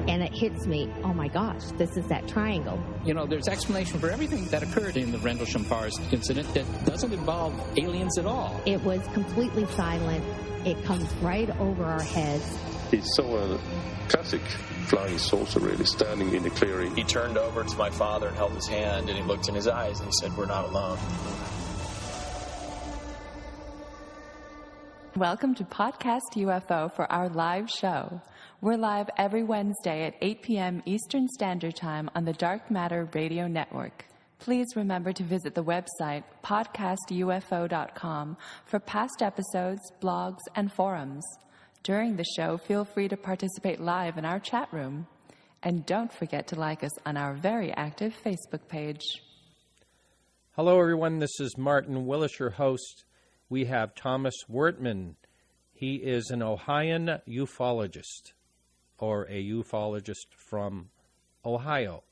And it hits me, oh my gosh, this is that triangle. You know, there's explanation for everything that occurred in the Rendlesham Forest incident that doesn't involve aliens at all. It was completely silent. It comes right over our heads. He saw a classic flying saucer, really, standing in the clearing. He turned over to my father and held his hand, and he looked in his eyes, and he said, "We're not alone." Welcome to Podcast UFO for our live show. We're live every Wednesday at 8 p.m. Eastern Standard Time on the Dark Matter Radio Network. Please remember to visit the website podcastufo.com for past episodes, blogs, and forums. During the show, feel free to participate live in our chat room. And don't forget to like us on our very active Facebook page. Hello, everyone. This is Martin Willis, your host. We have Thomas Wertman. He is an Ohioan ufologist, or a ufologist from Ohio.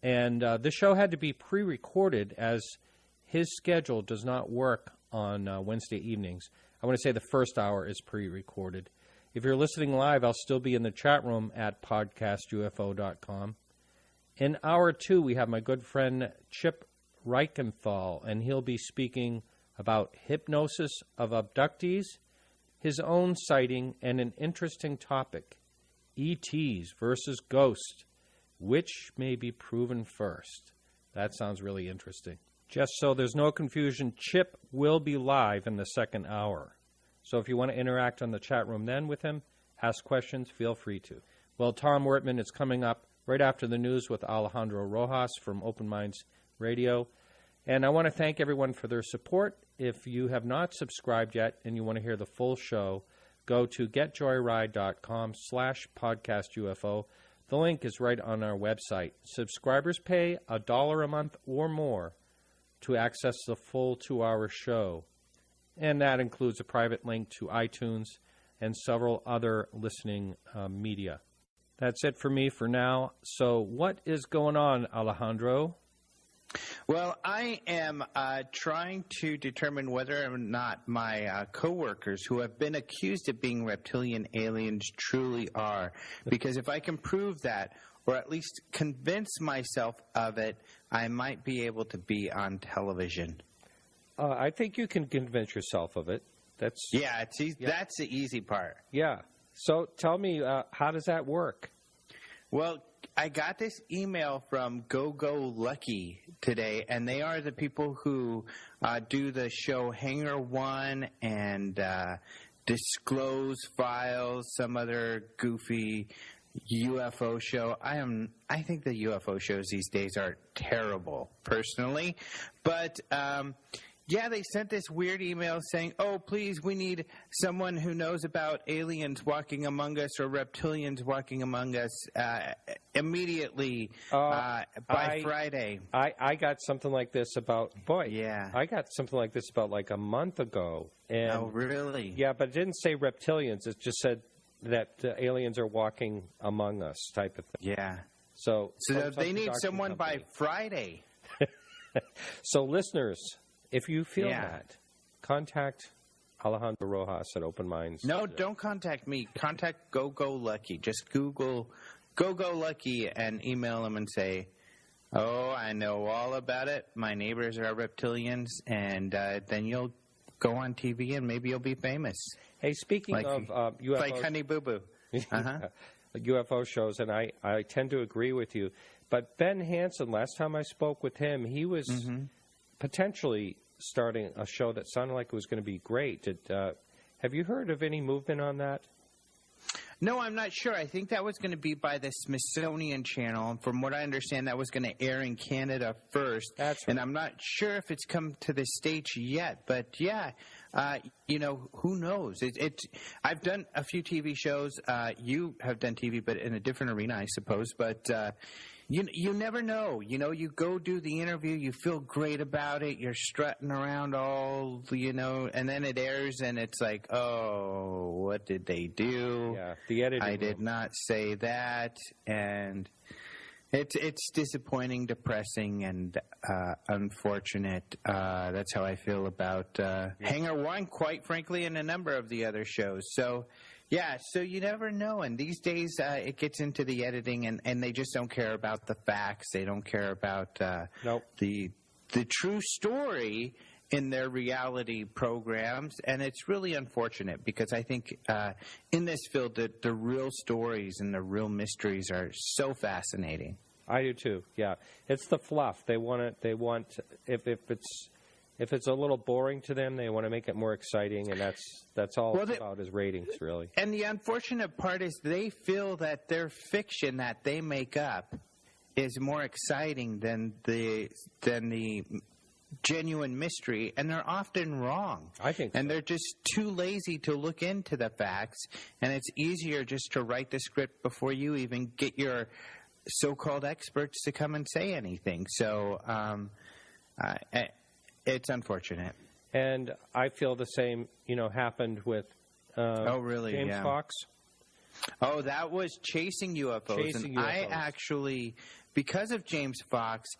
And this show had to be pre-recorded as his schedule does not work on Wednesday evenings. I want to say the first hour is pre-recorded. If you're listening live, I'll still be in the chat room at podcastufo.com. In hour 2, we have my good friend Chip Reichenthal, and he'll be speaking about hypnosis of abductees, his own sighting, and an interesting topic, ETs versus ghosts. Which may be proven first? That sounds really interesting. Just so there's no confusion, Chip will be live in the second hour. So if you want to interact on the chat room then with him, ask questions, feel free to. Well, Tom Wertman is coming up right after the news with Alejandro Rojas from Open Minds Radio. And I want to thank everyone for their support. If you have not subscribed yet and you want to hear the full show, go to getjoyride.com/podcastufo. The link is right on our website. Subscribers pay $1 a month or more to access the full 2-hour show. And that includes a private link to iTunes and several other listening media. That's it for me for now. So what is going on, Alejandro? Well, I am trying to determine whether or not my coworkers who have been accused of being reptilian aliens truly are. Because if I can prove that, or at least convince myself of it, I might be able to be on television. I think you can convince yourself of it. That's the easy part. Yeah. So tell me, how does that work? Well, I got this email from Go Lucky today, and they are the people who do the show Hangar One and Disclose Files, some other goofy UFO show. I think the UFO shows these days are terrible, personally, but yeah, they sent this weird email saying, "Oh, please, we need someone who knows about aliens walking among us or reptilians walking among us immediately by Friday." I got something like this about, I got something like this about like a month ago. And, oh, really? Yeah, but it didn't say reptilians. It just said that aliens are walking among us type of thing. Yeah. So they need someone by Friday. So listeners, if you feel that, contact Alejandro Rojas at Open Minds. No, don't contact me. Contact Go Lucky. Just Google Go Lucky and email them and say, "Oh, I know all about it. My neighbors are reptilians," and then you'll go on TV and maybe you'll be famous. Hey, speaking of UFOs, like Honey Boo Boo, UFO shows, and I tend to agree with you. But Ben Hansen, last time I spoke with him, he was potentially starting a show that sounded like it was going to be great. Have you heard of any movement on that? No, I'm not sure. I think that was going to be by the Smithsonian Channel. And from what I understand, that was going to air in Canada first. That's right. And I'm not sure if it's come to the States yet. But, yeah, who knows? I've done a few TV shows. You have done TV, but in a different arena, I suppose. But you never know. You go do the interview, you feel great about it, you're strutting around all, and then it airs and it's like, oh, what did they do? Yeah, the editing. I did not say that, and it's disappointing, depressing, and unfortunate. That's how I feel about Hangar One, quite frankly, and a number of the other shows. So, Yeah, so you never know. And these days it gets into the editing, and they just don't care about the facts. They don't care about the true story in their reality programs. And it's really unfortunate because I think in this field, the real stories and the real mysteries are so fascinating. I do too. Yeah, it's the fluff. They want it. They want if it's a little boring to them, they want to make it more exciting, and that's all it's about is ratings, really. And the unfortunate part is they feel that their fiction that they make up is more exciting than the genuine mystery, and they're often wrong. I think so. And they're just too lazy to look into the facts, and it's easier just to write the script before you even get your so-called experts to come and say anything. So it's unfortunate. And I feel the same, happened with James Fox. Oh, that was Chasing UFOs. Chasing and UFOs. I actually, because of James Fox,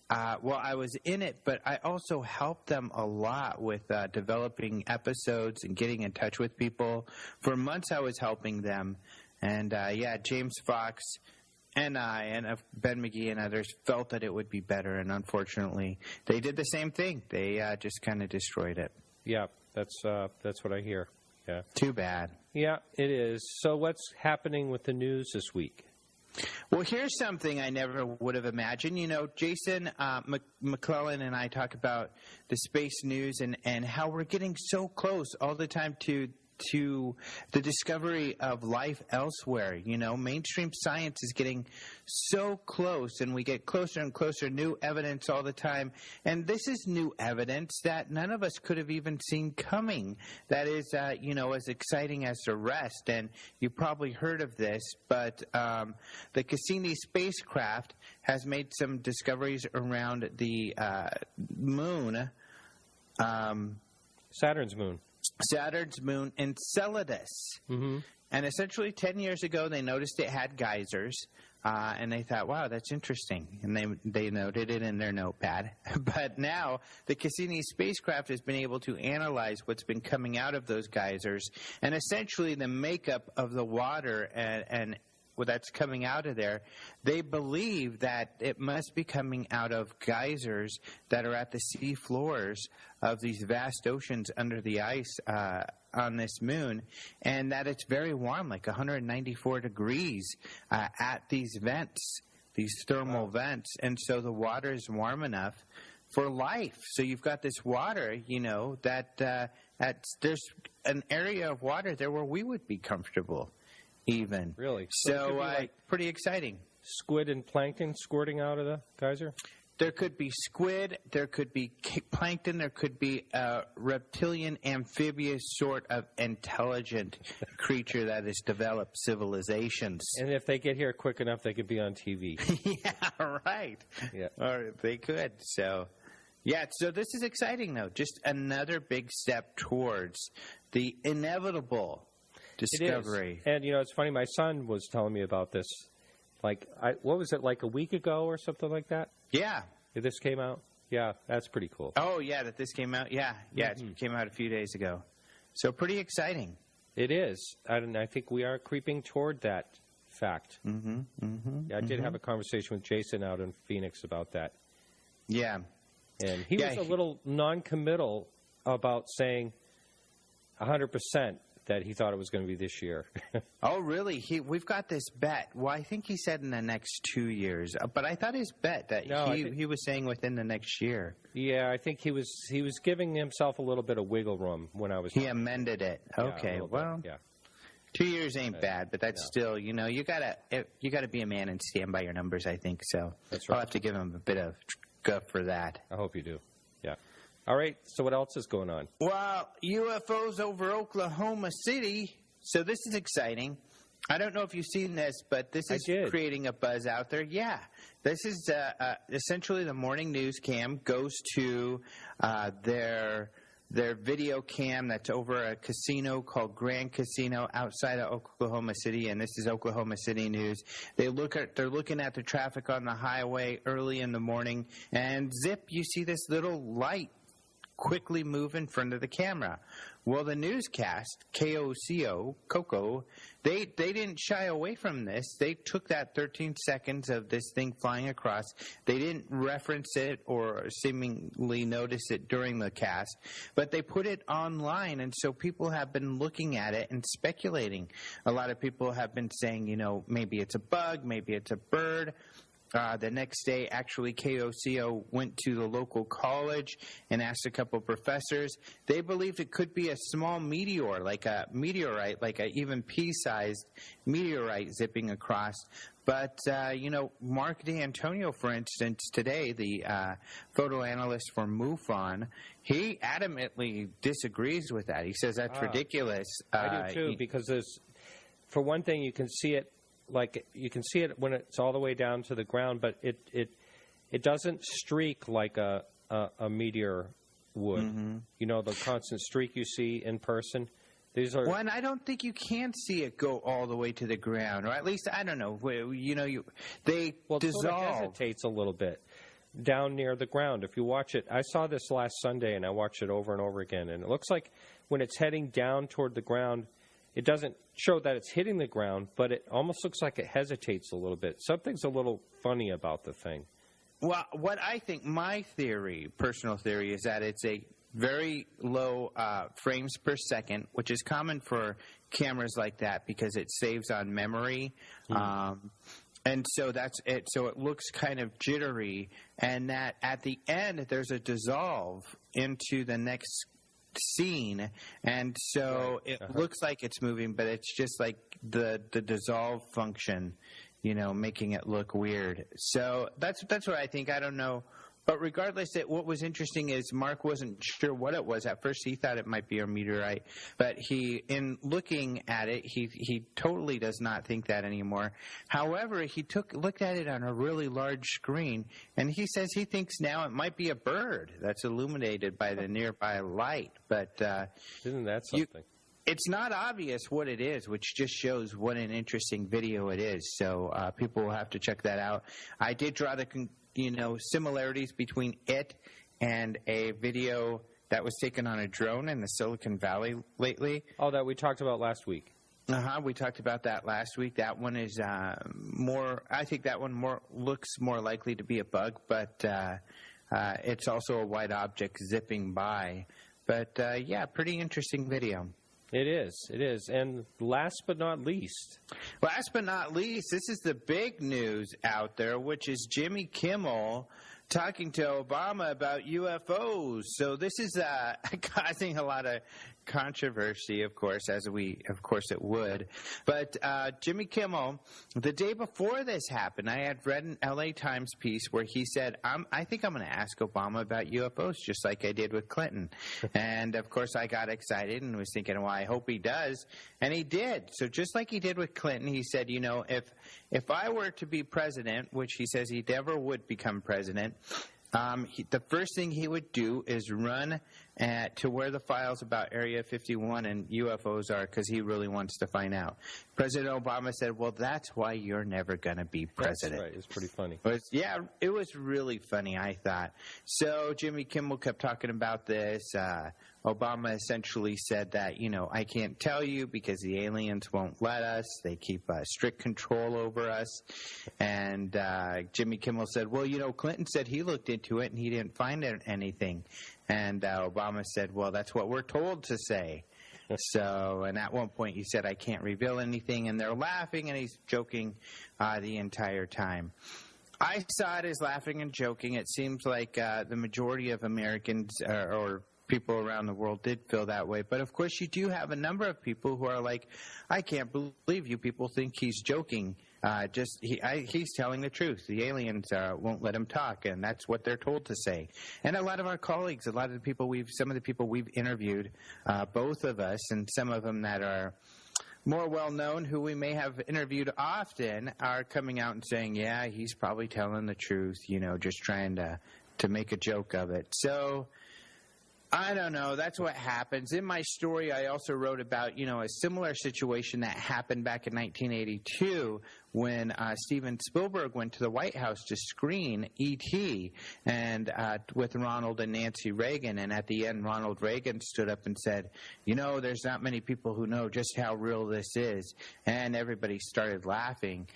I was in it, but I also helped them a lot with developing episodes and getting in touch with people. For months I was helping them. And, James Fox and I and Ben McGee and others felt that it would be better, and unfortunately, they did the same thing. They just kind of destroyed it. Yeah, that's what I hear. Yeah, too bad. Yeah, it is. So, what's happening with the news this week? Well, here's something I never would have imagined. Jason McClellan and I talk about the space news and how we're getting so close all the time to the discovery of life elsewhere. Mainstream science is getting so close, and we get closer and closer, new evidence all the time. And this is new evidence that none of us could have even seen coming. That is, as exciting as the rest. And you probably heard of this, but the Cassini spacecraft has made some discoveries around the moon. Saturn's moon, Enceladus. Mm-hmm. And essentially 10 years ago, they noticed it had geysers, and they thought, wow, that's interesting. And they noted it in their notepad. But now the Cassini spacecraft has been able to analyze what's been coming out of those geysers, and essentially the makeup of the water and that's coming out of there. They believe that it must be coming out of geysers that are at the sea floors of these vast oceans under the ice on this moon, and that it's very warm, like 194 degrees at these vents, these thermal vents. And so the water is warm enough for life. So you've got this water, that there's an area of water there where we would be comfortable. Even. Really? So pretty exciting. Squid and plankton squirting out of the geyser? There could be squid, there could be plankton, there could be a reptilian, amphibious sort of intelligent creature that has developed civilizations. And if they get here quick enough, they could be on TV. Yeah, right. Yeah. Or they could. So this is exciting, though. Just another big step towards the inevitable discovery. And, it's funny, my son was telling me about this, what was it, like a week ago or something like that? Yeah. This came out? Yeah, that's pretty cool. Oh, yeah, that this came out? Yeah, It came out a few days ago. So pretty exciting. It is. And I think we are creeping toward that fact. I did have a conversation with Jason out in Phoenix about that. Yeah. And he was a little non-committal about saying 100% that he thought it was going to be this year. Oh, really? We've got this bet. Well, I think he said in the next 2 years. But I thought his bet that he was saying within the next year. Yeah, I think he was giving himself a little bit of wiggle room when I was. He amended it. Okay, well, 2 years ain't bad, but that's still, you gotta be a man and stand by your numbers. I think so. That's right. I'll have to give him a bit of guff for that. I hope you do. Yeah. All right, so what else is going on? Well, UFOs over Oklahoma City. So this is exciting. I don't know if you've seen this, but this is creating a buzz out there. Yeah. This is essentially the morning news cam goes to their video cam that's over a casino called Grand Casino outside of Oklahoma City, and this is Oklahoma City news. They're looking at the traffic on the highway early in the morning, and zip, you see this little light quickly move in front of the camera. Well, the newscast, Coco, they didn't shy away from this. They took that 13 seconds of this thing flying across. They didn't reference it or seemingly notice it during the cast, but they put it online, and so people have been looking at it and speculating. A lot of people have been saying, maybe it's a bug, maybe it's a bird. The next day, actually, KOCO went to the local college and asked a couple professors. They believed it could be a small meteor, like a meteorite, like an even pea-sized meteorite zipping across. But, Mark D'Antonio, for instance, today, the photo analyst for MUFON, he adamantly disagrees with that. He says that's ridiculous. I do, too, because for one thing, you can see it. Like, you can see it when it's all the way down to the ground, but it doesn't streak like a meteor would. Mm-hmm. The constant streak you see in person. These are. Well, and I don't think you can see it go all the way to the ground, or at least I don't know. They dissolve. It sort of hesitates a little bit down near the ground. If you watch it, I saw this last Sunday, and I watched it over and over again, and it looks like when it's heading down toward the ground, it doesn't show that it's hitting the ground, but it almost looks like it hesitates a little bit. Something's a little funny about the thing. Well, what I think, my personal theory, is that it's a very low frames per second, which is common for cameras like that because it saves on memory. And so that's it. So it looks kind of jittery, and that at the end there's a dissolve into the next scene, and so it looks like it's moving, but it's just like the dissolve function, making it look weird. So that's what I think. I don't know. But regardless, what was interesting is Mark wasn't sure what it was. At first, he thought it might be a meteorite. But in looking at it, he totally does not think that anymore. However, he looked at it on a really large screen, and he says he thinks now it might be a bird that's illuminated by the nearby light. But isn't that something? It's not obvious what it is, which just shows what an interesting video it is. So people will have to check that out. I did draw the similarities between it and a video that was taken on a drone in the Silicon Valley lately. Oh, that we talked about last week. We talked about that last week. That one is I think that one looks more likely to be a bug, but it's also a white object zipping by. But, pretty interesting video. It is. And last but not least, this is the big news out there, which is Jimmy Kimmel talking to Obama about UFOs. So this is causing a lot of controversy, of course, as it would. But Jimmy Kimmel, the day before this happened, I had read an LA Times piece where he said, I think I'm going to ask Obama about UFOs, just like I did with Clinton. And, of course, I got excited and was thinking, well, I hope he does. And he did. So just like he did with Clinton, he said, if I were to be president, which he says he never would become president, the first thing he would do is run to where the files about Area 51 and UFOs are, because he really wants to find out. President Obama said, well, that's why you're never going to be president. That's right. It's pretty funny. It was really funny, I thought. So Jimmy Kimmel kept talking about this. Obama essentially said that, I can't tell you because the aliens won't let us. They keep strict control over us. And Jimmy Kimmel said, well, Clinton said he looked into it and he didn't find anything. And Obama said, well, that's what we're told to say. So, and at one point he said, I can't reveal anything. And they're laughing, and he's joking the entire time. I saw it as laughing and joking. It seems like the majority of Americans or people around the world did feel that way. But, of course, you do have a number of people who are like, I can't believe you people think he's joking. He's telling the truth. The aliens won't let him talk, and that's what they're told to say. And a lot of our colleagues, some of the people we've interviewed, both of us, and some of them that are more well-known, who we may have interviewed often, are coming out and saying, yeah, he's probably telling the truth, just trying to make a joke of it. So I don't know. That's what happens. In my story, I also wrote about, a similar situation that happened back in 1982 when Steven Spielberg went to the White House to screen E.T. and with Ronald and Nancy Reagan, and at the end Ronald Reagan stood up and said, there's not many people who know just how real this is, and everybody started laughing.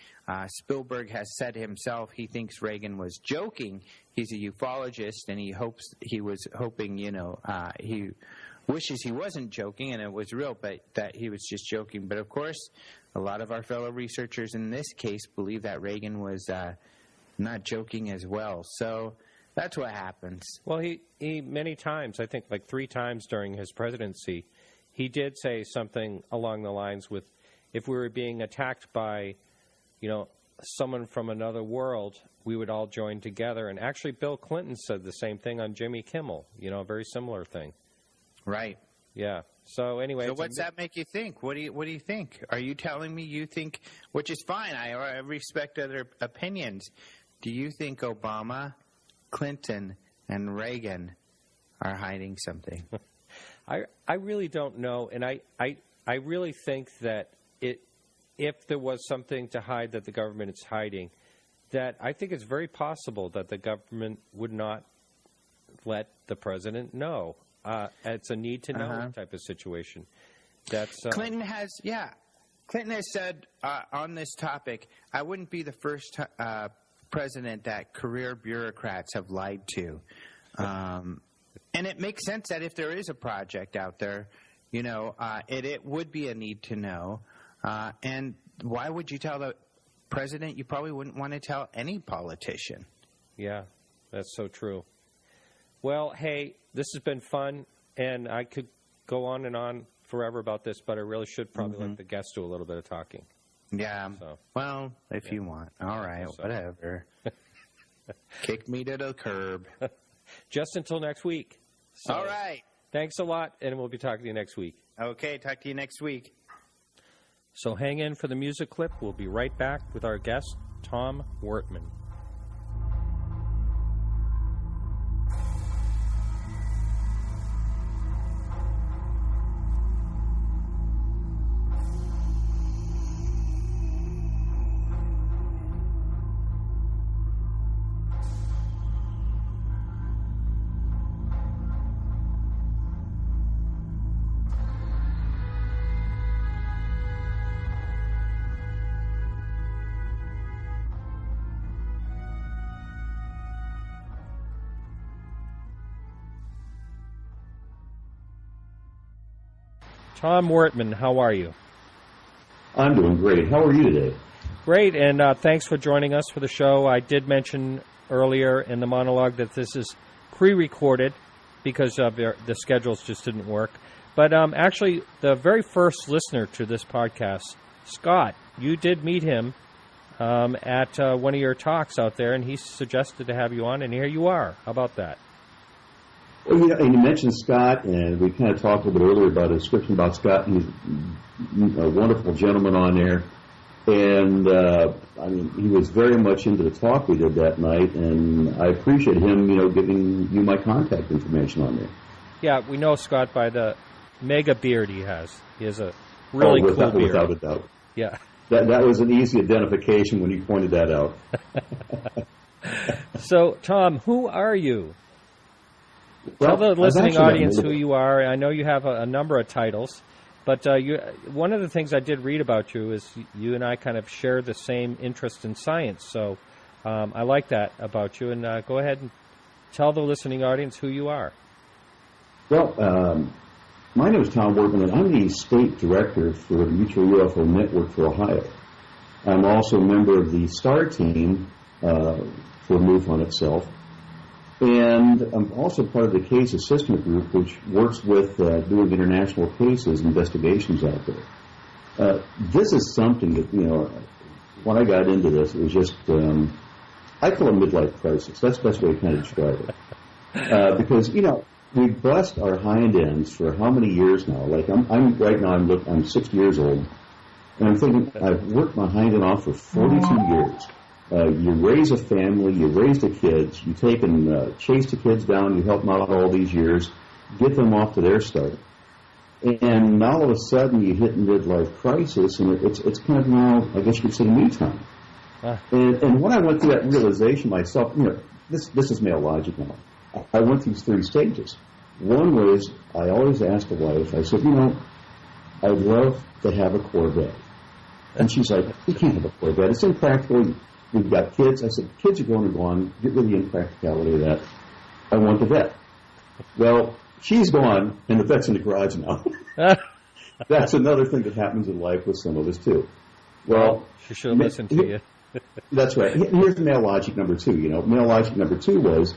Spielberg has said himself he thinks Reagan was joking. He's a ufologist, and he wishes he wasn't joking and it was real, but that he was just joking. But of course, a lot of our fellow researchers in this case believe that Reagan was not joking as well. So that's what happens. Well, he many times, I think like 3 times during his presidency, he did say something along the lines with, if we were being attacked by, someone from another world, we would all join together. And actually, Bill Clinton said the same thing on Jimmy Kimmel, a very similar thing. Right. Yeah. So anyway. So what's that make you think? What do you think? Are you telling me you think, which is fine, I respect other opinions. Do you think Obama, Clinton, and Reagan are hiding something? I really don't know, and I really think that if there was something to hide that the government is hiding, that I think it's very possible that the government would not let the president know. It's a need-to-know type of situation. That's Clinton has said on this topic, I wouldn't be the first president that career bureaucrats have lied to. And it makes sense that if there is a project out there, it would be a need to know. And why would you tell the president? You probably wouldn't want to tell any politician. Yeah, that's so true. Well, hey, this has been fun, and I could go on and on forever about this, but I really should probably let the guests do a little bit of talking. Yeah. So, well, if you want. All right, whatever. Kick me to the curb. Just until next week. So, all right. Thanks a lot, and we'll be talking to you next week. Okay, talk to you next week. So hang in for the music clip. We'll be right back with our guest, Tom Wertman. Tom Wertman, how are you? I'm doing great. How are you today? Great, and thanks for joining us for the show. I did mention earlier in the monologue that this is pre-recorded because of the schedules just didn't work. But actually, the very first listener to this podcast, Scott, you did meet him at one of your talks out there, and he suggested to have you on, and here you are. How about that? Well, and you mentioned Scott, and we kind of talked a little bit earlier about a description about Scott. He's a wonderful gentleman on there, and he was very much into the talk we did that night, and I appreciate him, giving you my contact information on there. Yeah, we know Scott by the mega beard he has. He has a really cool beard. Without a doubt. Yeah. That was an easy identification when you pointed that out. So, Tom, who are you? Well, tell the listening audience who you are. I know you have a number of titles, but one of the things I did read about you is you and I kind of share the same interest in science. So I like that about you. And go ahead and tell the listening audience who you are. Well, my name is Tom Wertman, and I'm the state director for the Mutual UFO Network for Ohio. I'm also a member of the STAR team for MUFON itself. And I'm also part of the case assessment group, which works with doing international cases, investigations out there. This is something that, when I got into this, it was just, I call it a midlife crisis. That's the best way to kind of describe it. Because, we've blessed our hind ends for how many years now? Like, I'm 60 years old, and I'm thinking, I've worked my hind end off for 42 years. You raise a family, you raise the kids, you take and chase the kids down, you help them out all these years, get them off to their start. And all of a sudden you hit midlife crisis, and it's kind of now, I guess you could say, me time. And when I went through that realization myself, this is male logic now. I went through 3 stages. One was, I always asked the wife, I said, I'd love to have a Corvette. And she's like, you can't have a Corvette. It's impractical. We've got kids. I said, kids are going to go on. Get rid of the impracticality of that. I want the vet. Well, she's gone, and the vet's in the garage now. That's another thing that happens in life with some of us, too. Well, she should have listened to you. That's right. Here's male logic number 2. Male logic number 2 was,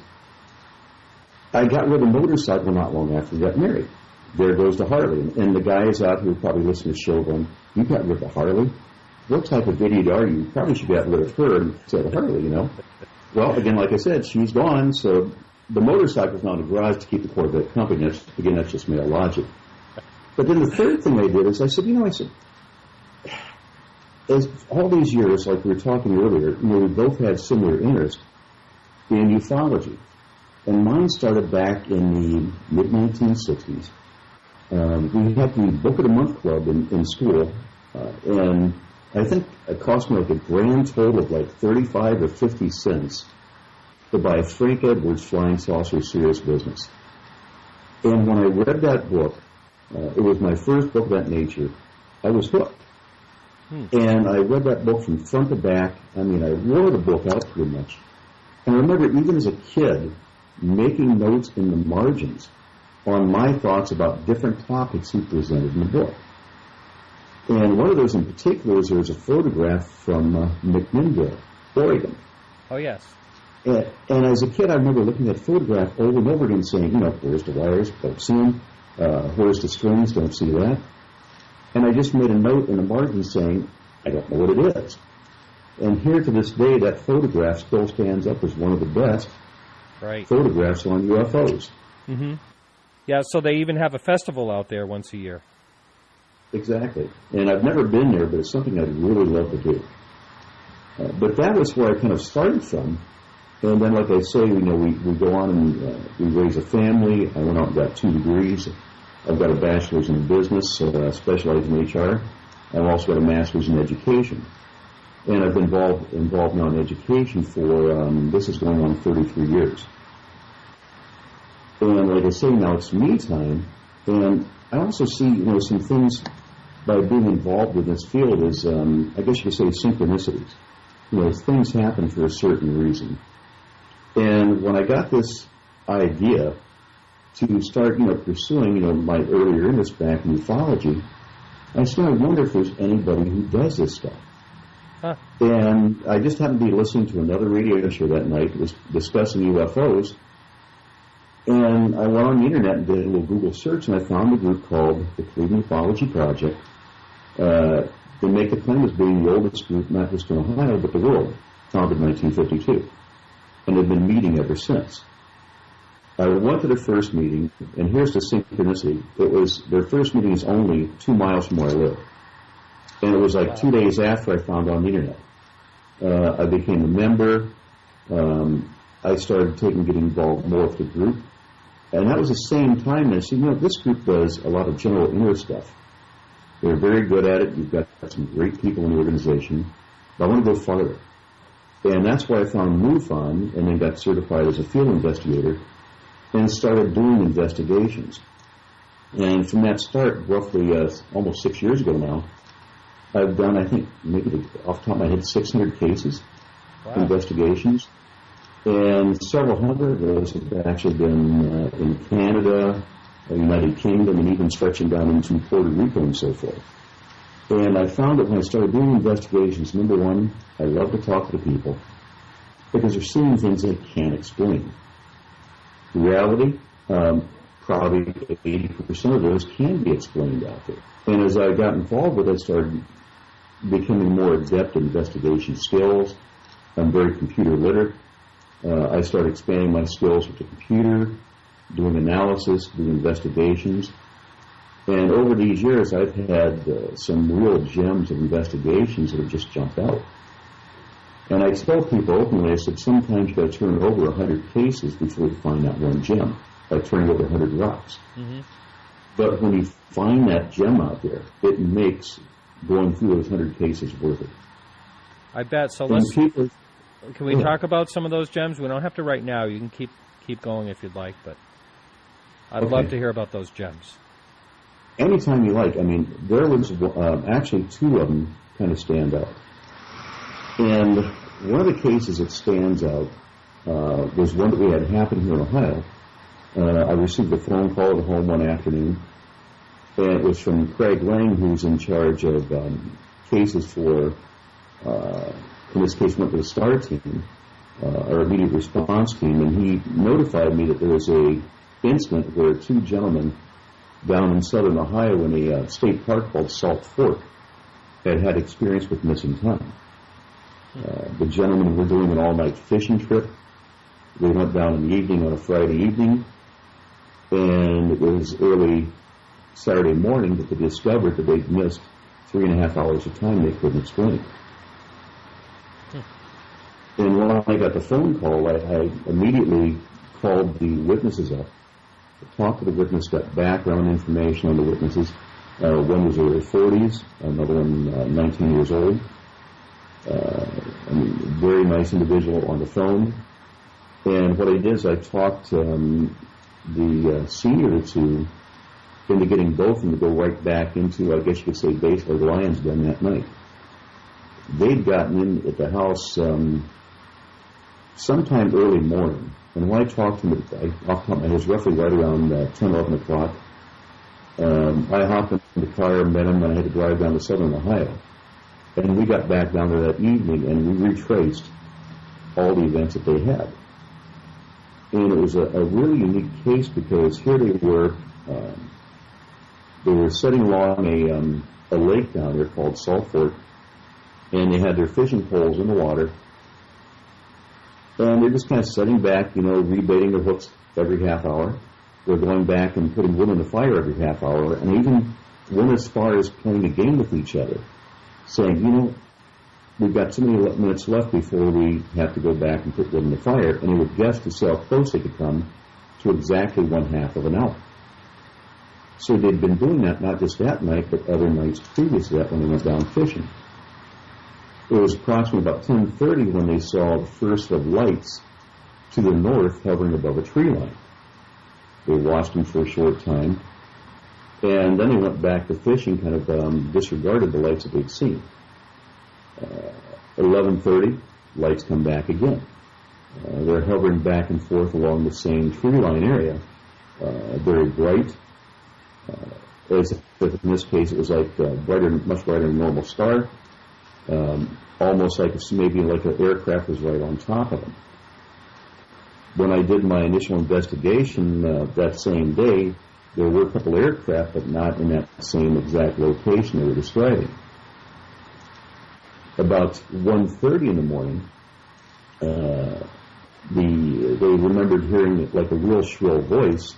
I got rid of the motorcycle not long after we got married. There goes the Harley. And the guys out who probably listen to the show going, you got rid of the Harley? What type of idiot are you? You probably should get rid of her instead of Harley, Well, again, like I said, she's gone, so the motorcycle's not in the garage to keep the Corvette company. That's just male logic. But then the third thing I did is I said, as all these years, like we were talking earlier, we both had similar interest in ufology. And mine started back in the mid-1960s. We had the Book of the Month Club in school, and I think it cost me like a grand total of like 35 or 50 cents to buy Frank Edwards' Flying Saucer Serious Business. And when I read that book, it was my first book of that nature, I was hooked. And I read that book from front to back. I wore the book out pretty much. And I remember even as a kid making notes in the margins on my thoughts about different topics he presented in the book. And one of those in particular is there was a photograph from McMinnville, Oregon. Oh, yes. And as a kid, I remember looking at the photograph over and over again saying, where's the wires? Don't see them. Where's the strings? Don't see that. And I just made a note in the margin saying, I don't know what it is. And here to this day, that photograph still stands up as one of the best photographs on UFOs. Mm-hmm. Yeah, so they even have a festival out there once a year. Exactly. And I've never been there, but it's something I'd really love to do. But that was where I kind of started from. And then, like I say, we go on and we raise a family. I went out and got 2 degrees. I've got a bachelor's in business, specialized in HR. I've also got a master's in education. And I've been involved now in education for, this is going on 33 years. And like I say, now it's me time. And I also see, some things by being involved in this field is, I guess you could say, synchronicities. Things happen for a certain reason. And when I got this idea to start, pursuing, my earlier interest back in ufology, I started to wonder if there's anybody who does this stuff. Huh. And I just happened to be listening to another radio show that night that was discussing UFOs. And I went on the internet and did a little Google search, and I found a group called the Cleveland Ufology Project. They make the claim as being the oldest group, not just in Ohio, but the world, founded in 1952. And they've been meeting ever since. I went to their first meeting, and here's the synchronicity. Their first meeting is only 2 miles from where I live. And it was like 2 days after I found it on the internet. I became a member. I started getting involved more with the group. And that was the same time I said, this group does a lot of general interest stuff. They're very good at it. You've got some great people in the organization. But I want to go farther. And that's why I found MUFON and then got certified as a field investigator and started doing investigations. And from that start, roughly almost 6 years ago now, I've done, I think, maybe off the top of my head, 600 cases, investigations. And several hundred of those have actually been in Canada, the United Kingdom, and even stretching down into Puerto Rico and so forth. And I found that when I started doing investigations, number one, I love to talk to people because they're seeing things they can't explain. The reality, probably 80% of those can be explained out there. And as I got involved with it, I started becoming more adept in investigation skills. I'm very computer literate. I started expanding my skills with the computer, doing analysis, doing investigations. And over these years, I've had some real gems of investigations that have just jumped out. And I tell people openly, I said, sometimes you've got to turn over 100 cases before you find out one gem, by turning over 100 rocks. Mm-hmm. But when you find that gem out there, it makes going through those 100 cases worth it. I bet. So can we talk about some of those gems? We don't have to right now. You can keep going if you'd like, but I'd love to hear about those gems. Anytime you like. I mean, there was actually two of them kind of stand out. And one of the cases that stands out was one that we had happen here in Ohio. I received a phone call at home one afternoon, and it was from Craig Lang, who's in charge of cases for, in this case, went to the STAR team, our immediate response team, and he notified me that there was a incident where two gentlemen down in southern Ohio in a state park called Salt Fork had experience with missing time. The gentlemen were doing an all-night fishing trip. They went down in the evening on a Friday evening, and it was early Saturday morning that they discovered that they'd missed 3.5 hours of time they couldn't explain. And when I got the phone call, I immediately called the witnesses up, talked to the witness, got background information on the witnesses. One was early 40s, another one 19 years old. Very nice individual on the phone. And what I did is I talked the senior two into getting both of them to go right back into, I guess you could say, basically the lion's den that night. They'd gotten in at the house sometime early morning. And when I talked to them, it was roughly right around 10, 11 o'clock. I hopped in the car, met them, and I had to drive down to southern Ohio. And we got back down there that evening, and we retraced all the events that they had. And it was a really unique case because here they were sitting along a lake down there called Salt Fork, and they had their fishing poles in the water, and they're just kind of sitting back, rebaiting their hooks every half hour. They're going back and putting wood in the fire every half hour, and even went as far as playing a game with each other, saying, we've got so many minutes left before we have to go back and put wood in the fire, and they would guess to see how close they could come to exactly 1/2 of an hour. So they'd been doing that not just that night, but other nights previous to that when they went down fishing. It was approximately about 10:30 when they saw the first of lights to the north hovering above a tree line. They watched them for a short time, and then they went back to fishing, kind of disregarded the lights that they'd seen. 11:30, lights come back again. They're hovering back and forth along the same tree line area, very bright. As if in this case it was like much brighter than a normal star, almost like maybe like an aircraft was right on top of them. When I did my initial investigation that same day, there were a couple aircraft, but not in that same exact location they were describing. About 1:30 in the morning, they remembered hearing it like a real shrill voice,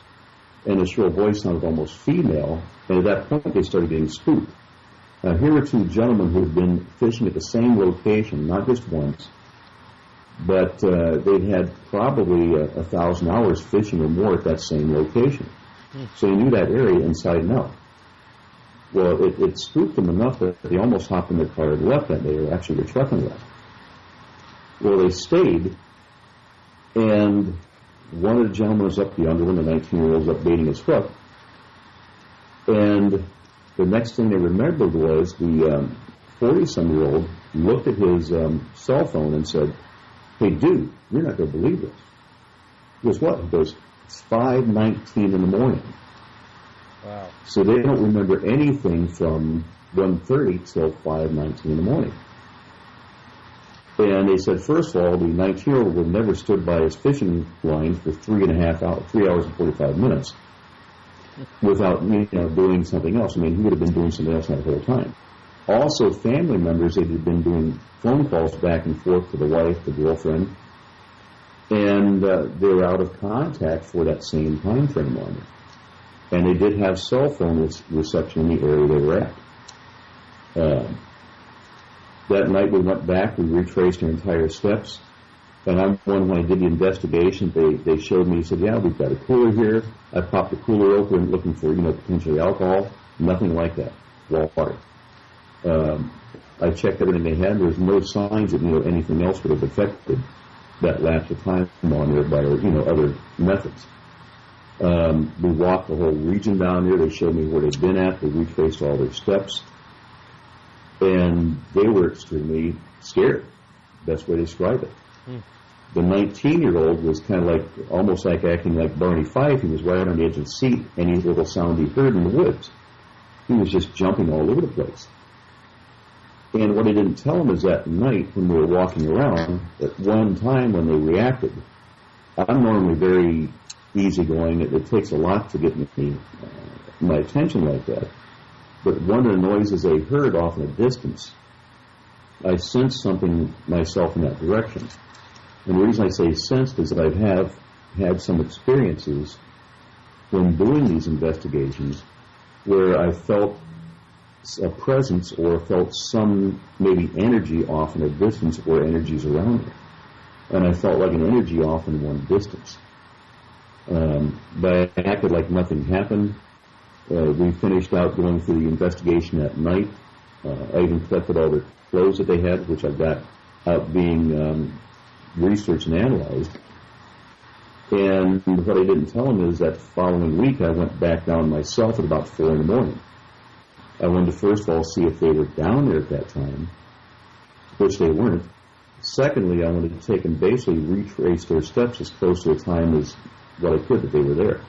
and the shrill voice sounded almost female, and at that point they started getting spooked. Now here were two gentlemen who had been fishing at the same location, not just once, but they'd had probably 1,000 hours fishing or more at that same location. So they knew that area inside and out. Well, it spooked them enough that they almost hopped in their car and left that day, or actually their truck and left. Well, they stayed, and one of the gentlemen was up, the younger one, the 19-year-old, was up baiting his hook, and the next thing they remembered was the 40-some-year-old looked at his cell phone and said, "Hey, dude, you're not going to believe this." He goes, "What?" He goes, "It's 5:19 in the morning." Wow. So they don't remember anything from 1:30 till 5:19 in the morning. And they said, first of all, the 19-year-old would never stood by his fishing line for 3 hours and 45 minutes without doing something else. I mean, he would have been doing something else that whole time. Also, family members, they had been doing phone calls back and forth to the wife, the girlfriend, and they were out of contact for that same time frame on it. And they did have cell phone reception in the area they were at. That night we went back, we retraced our entire steps. And I'm one, when I did the investigation, they showed me, said, yeah, we've got a cooler here. I popped the cooler open looking for, potentially alcohol. Nothing like that. Water. I checked everything they had. There was no signs that, anything else would have affected that lapse of time on there by, other methods. We walked the whole region down there. They showed me where they'd been at. They retraced all their steps. And they were extremely scared. Best way to describe it. The 19-year-old was kind of almost like acting like Barney Fife. He was right on the edge of the seat. Any little sound he heard in the woods, he was just jumping all over the place. And what I didn't tell him is that night when we were walking around, at one time when they reacted, I'm normally very easygoing. It takes a lot to get my attention like that. But one of the noises they heard off in a distance, I sensed something myself in that direction. And the reason I say sensed is that I have had some experiences when doing these investigations where I felt a presence or felt some maybe energy off in a distance or energies around me. And I felt like an energy off in one distance. But I acted like nothing happened. We finished out going through the investigation that night. I even collected all the clothes that they had, which I got out being researched and analyzed. And what I didn't tell them is that the following week I went back down myself at about 4 in the morning. I wanted to first of all see if they were down there at that time, which they weren't. Secondly, I wanted to take and basically retrace their steps as close to the time as what I could that they were there.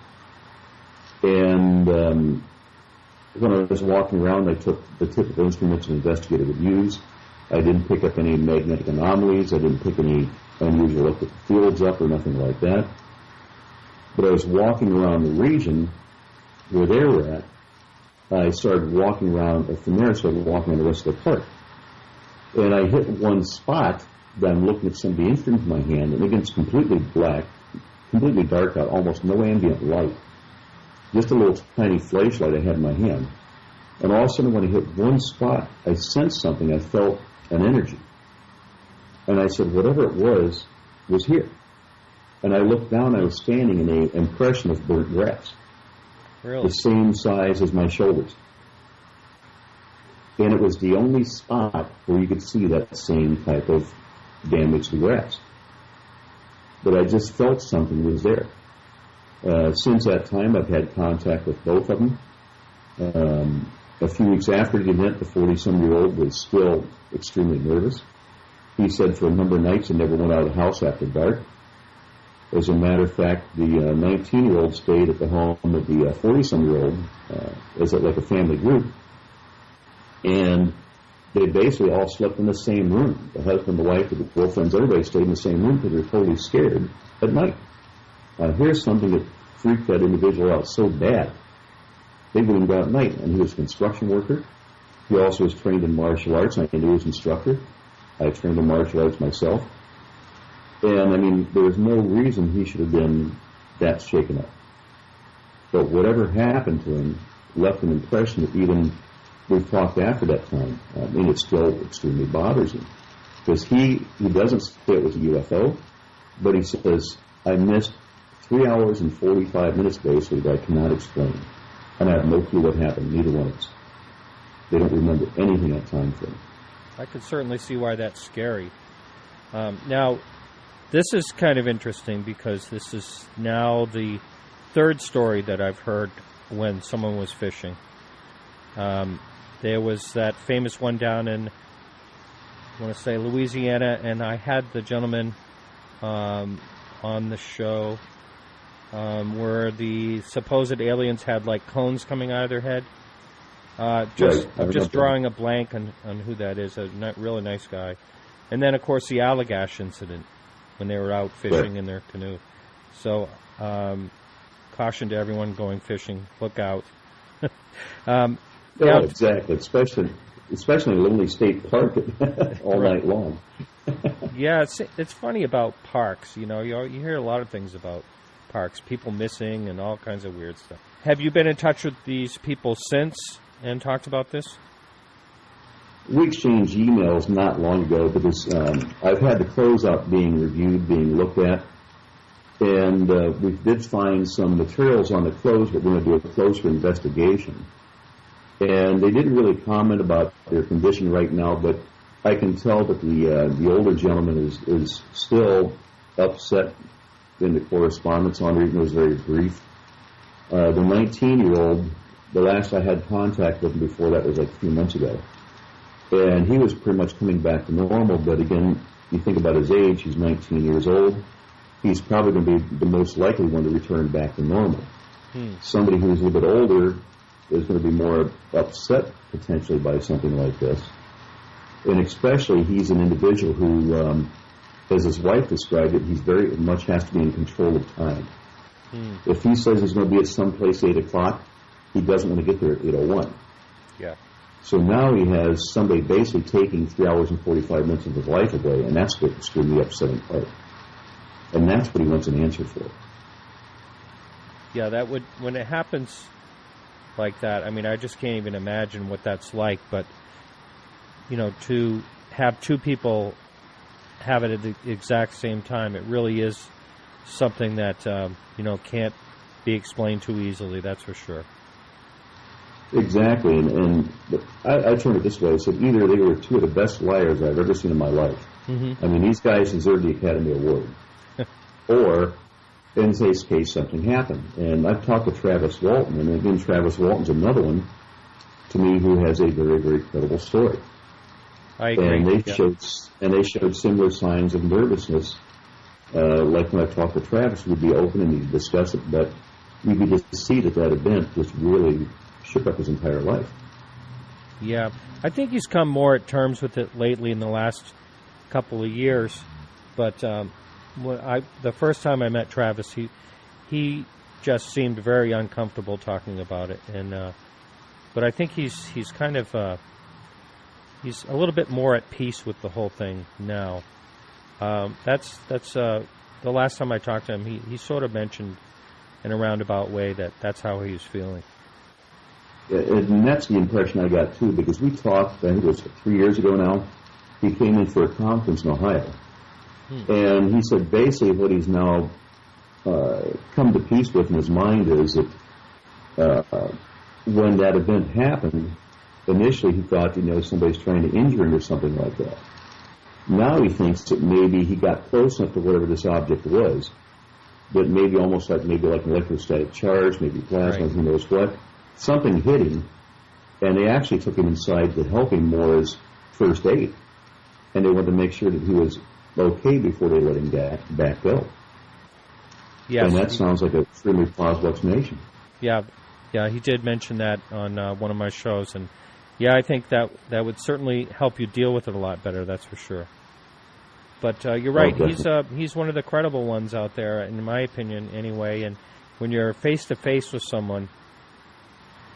And when I was walking around, I took the typical instruments an investigator would use. I didn't pick up any magnetic anomalies. I didn't pick any unusual electric fields up or nothing like that. But I was walking around the region where they were at. I started walking around, from there I started walking around the rest of the park. And I hit one spot that I'm looking at some of the instruments in my hand, and again, it's completely black, completely dark out, almost no ambient light. Just a little tiny flashlight I had in my hand. And all of a sudden, when I hit one spot, I sensed something. I felt an energy. And I said, whatever it was here. And I looked down, I was standing in an impression of burnt grass. Really? The same size as my shoulders. And it was the only spot where you could see that same type of damage to grass. But I just felt something was there. Since that time, I've had contact with both of them. A few weeks after the event, the 40-some-year-old was still extremely nervous. He said for a number of nights he never went out of the house after dark. As a matter of fact, the 19-year-old stayed at the home of the 40-some-year-old as like a family group. And they basically all slept in the same room. The husband, the wife, the girlfriends, everybody stayed in the same room because they were totally scared at night. Here's something that freaked that individual out so bad. They wouldn't go out at night. And he was a construction worker. He also was trained in martial arts. I knew he was an instructor. I trained in martial arts myself. And, I mean, there was no reason he should have been that shaken up. But whatever happened to him left an impression that even we've talked after that time. I mean, it still extremely bothers him. Because he doesn't say it was a UFO, but he says, I missed 3 hours and 45 minutes basically that I cannot explain. And I have no clue what happened, neither one of us. They don't remember anything at time frame. I could certainly see why that's scary. Now, this is kind of interesting because this is now the third story that I've heard when someone was fishing. There was that famous one down in, I want to say, Louisiana, and I had the gentleman on the show where the supposed aliens had like cones coming out of their head. Just drawing a blank on who that is. A really nice guy. And then, of course, the Allagash incident when they were out fishing in their canoe. So, caution to everyone going fishing. Look out. Yeah, exactly. Especially in a lonely state park all night long. Yeah, it's funny about parks. You know, you hear a lot of things about parks, people missing and all kinds of weird stuff. Have you been in touch with these people since and talked about this? we exchanged emails not long ago because I've had the closeout being reviewed, being looked at, and we did find some materials on the close, but we're going to do a closer investigation. And they didn't really comment about their condition right now, but I can tell that the older gentleman is still upset in the correspondence on it, even though it was very brief. The 19-year-old, the last I had contact with him before that was like a few months ago. And he was pretty much coming back to normal, but again, you think about his age, he's 19 years old. He's probably going to be the most likely one to return back to normal. Somebody who's a little bit older is going to be more upset potentially by something like this. And especially he's an individual who, as his wife described it, he's very much has to be in control of time. If he says he's going to be at some place 8 o'clock, he doesn't want to get there at 8:01. Yeah. So now he has somebody basically taking 3 hours and 45 minutes of his life away, and that's what's extremely upsetting part. And that's what he wants an answer for. Yeah, that would, when it happens like that, I mean, I just can't even imagine what that's like, but, you know, to have two people have it at the exact same time, it really is something that, you know, can't be explained too easily, that's for sure. Exactly, and I turned it this way. I said either they were two of the best liars I've ever seen in my life. I mean, these guys deserve the Academy Award. Or, in this case, something happened. And I've talked to Travis Walton, and again, Travis Walton's another one, to me, who has a very, very credible story. I agree. And they showed similar signs of nervousness. Like when I talked to Travis, we'd be open and we'd discuss it, but you could just see that event just really shook up his entire life. Yeah, I think he's come more at terms with it lately in the last couple of years. But the first time I met Travis, he just seemed very uncomfortable talking about it. And but I think he's kind of he's a little bit more at peace with the whole thing now. That's the last time I talked to him. He sort of mentioned in a roundabout way that that's how he was feeling. And that's the impression I got, too, because we talked, I think it was 3 years ago now. He came in for a conference in Ohio. And he said basically what he's now come to peace with in his mind is that when that event happened, initially he thought, you know, somebody's trying to injure him or something like that. Now he thinks that maybe he got close enough to whatever this object was, that maybe almost like an electrostatic charge, maybe plasma, who knows what. Something hit him, and they actually took him inside to help him more as first aid. And they wanted to make sure that he was okay before they let him back go. Yes. And that sounds like an extremely plausible explanation. Yeah, he did mention that on one of my shows, and yeah, I think that would certainly help you deal with it a lot better, that's for sure. But you're right, he's one of the credible ones out there, in my opinion, anyway, and when you're face-to-face with someone,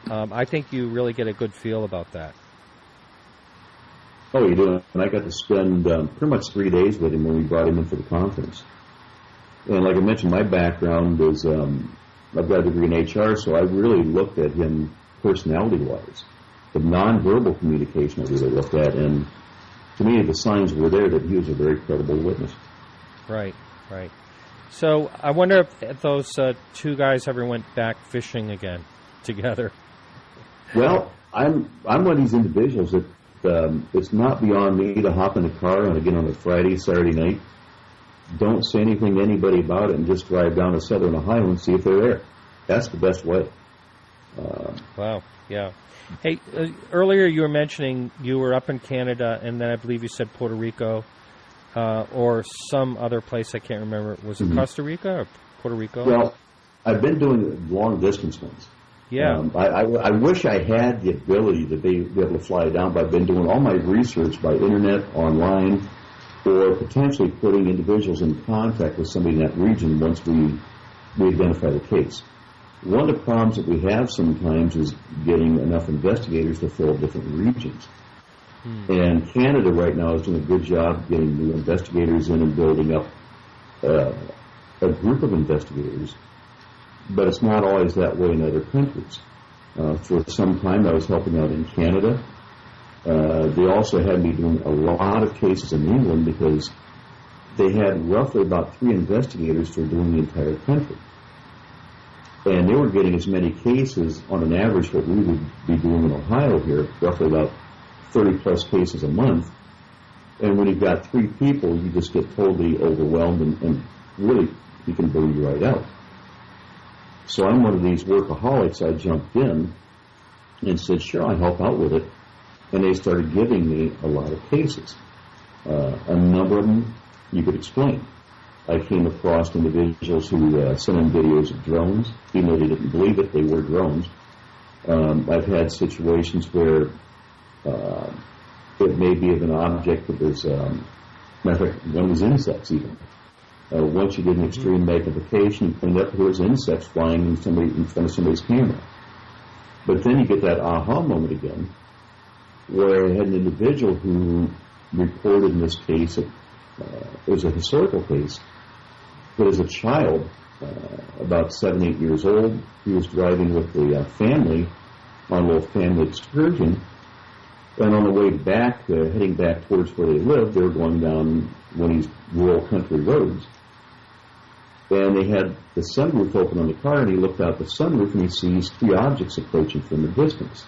I think you really get a good feel about that. Oh, you do. And I got to spend pretty much 3 days with him when we brought him in for the conference. And like I mentioned, my background is I've got a degree in HR, so I really looked at him personality-wise. The nonverbal communication I really looked at, and to me the signs were there that he was a very credible witness. Right. So I wonder if those two guys ever went back fishing again together. Well, I'm one of these individuals that it's not beyond me to hop in a car and again on a Friday, Saturday night. Don't say anything to anybody about it and just drive down to Southern Ohio and see if they're there. That's the best way. Wow, yeah. Hey, earlier you were mentioning you were up in Canada, and then I believe you said Puerto Rico or some other place. I can't remember. Was it Costa Rica or Puerto Rico? Well, I've been doing long-distance ones. Yeah. I wish I had the ability to be able to fly down, but I've been doing all my research by internet, online, or potentially putting individuals in contact with somebody in that region once we identify the case. One of the problems that we have sometimes is getting enough investigators to fill different regions. And Canada right now is doing a good job getting new investigators in and building up a group of investigators. But it's not always that way in other countries. For some time I was helping out in Canada, They also had me doing a lot of cases in England because they had roughly about 3 investigators for doing the entire country. And they were getting as many cases on an average what we would be doing in Ohio here, roughly about 30 plus cases a month. And when you've got 3 people, you just get totally overwhelmed and really you can burn you right out. So I'm one of these workaholics. I jumped in and said, sure, I'll help out with it. And they started giving me a lot of cases. A number of them you could explain. I came across individuals who sent in videos of drones, even though they didn't believe it, they were drones. I've had situations where it may be of an object that was, matter of fact, one was insects even. Once you did an extreme magnification, you cleaned up, there was insects flying in front of somebody's camera. But then you get that aha moment again, where I had an individual who reported in this case, it was a historical case, but as a child, about 7, 8 years old, he was driving with the family on a little family excursion, and on the way back, heading back towards where they lived, they were going down one of these rural country roads, and they had the sunroof open on the car, and he looked out the sunroof and he sees 3 objects approaching from the distance.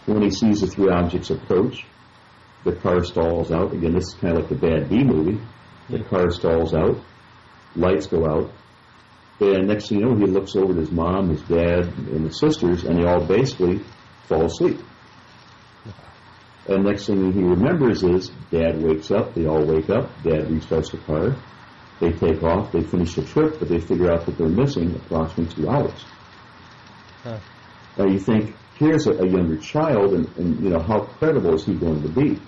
When he sees the 3 objects approach, the car stalls out. Again, this is kind of like the Bad B movie. The car stalls out, lights go out, and next thing you know, he looks over at his mom, his dad, and his sisters, and they all basically fall asleep. And next thing he remembers is Dad wakes up, they all wake up, Dad restarts the car, they take off, they finish the trip, but they figure out that they're missing approximately 2 hours. Now you think, here's a younger child, and you know, how credible is he going to be?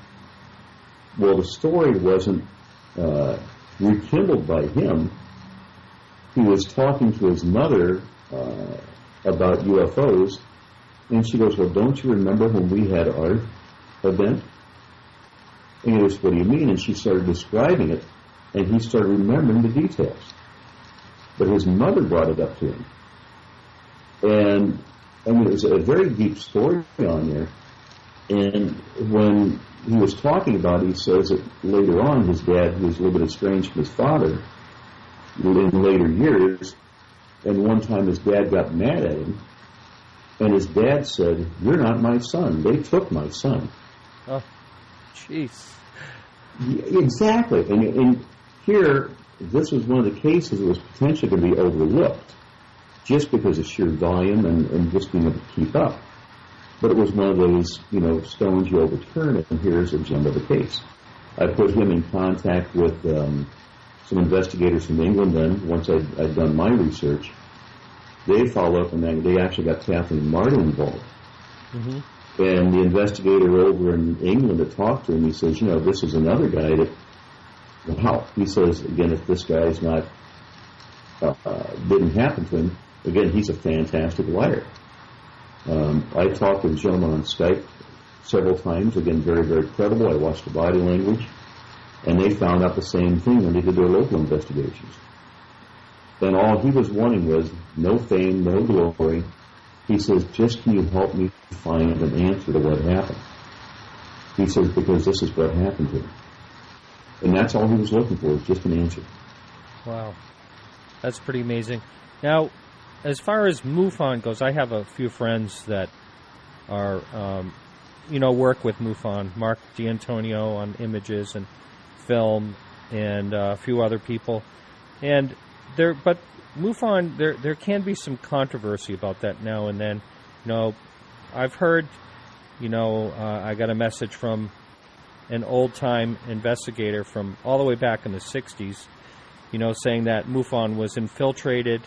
Well, the story wasn't rekindled by him. He was talking to his mother about UFOs, and she goes, well, don't you remember when we had our event? And he goes, what do you mean? And she started describing it, and he started remembering the details. But his mother brought it up to him. And I mean, it was a very deep story on there. And when he was talking about it, he says that later on, his dad, who was a little bit estranged from his father in later years, and one time his dad got mad at him, and his dad said, you're not my son. They took my son. Oh, jeez. Yeah, exactly. And here, this was one of the cases that was potentially going to be overlooked just because of sheer volume and just being able to keep up. But it was one of those, you know, stones you overturn, and here's a gem of the case. I put him in contact with some investigators from England then, once I'd done my research. They followed up, and they actually got Kathleen Martin involved. Mm-hmm. And the investigator over in England that talked to him, he says, you know, this is another guy that, wow. He says, again, if this guy's not, didn't happen to him, again, he's a fantastic liar. I talked to the gentleman on Skype several times, again, very, very credible. I watched the body language, and they found out the same thing when they did their local investigations. And all he was wanting was no fame, no glory. He says, just can you help me find an answer to what happened? He says, because this is what happened to him. And that's all he was looking for, was just an answer. Wow. That's pretty amazing. Now, as far as MUFON goes, I have a few friends that are, work with MUFON. Mark D'Antonio on images and film, and a few other people. And but MUFON, there can be some controversy about that now and then. You know, I've heard, I got a message from an old-time investigator from all the way back in the 60s, saying that MUFON was infiltrated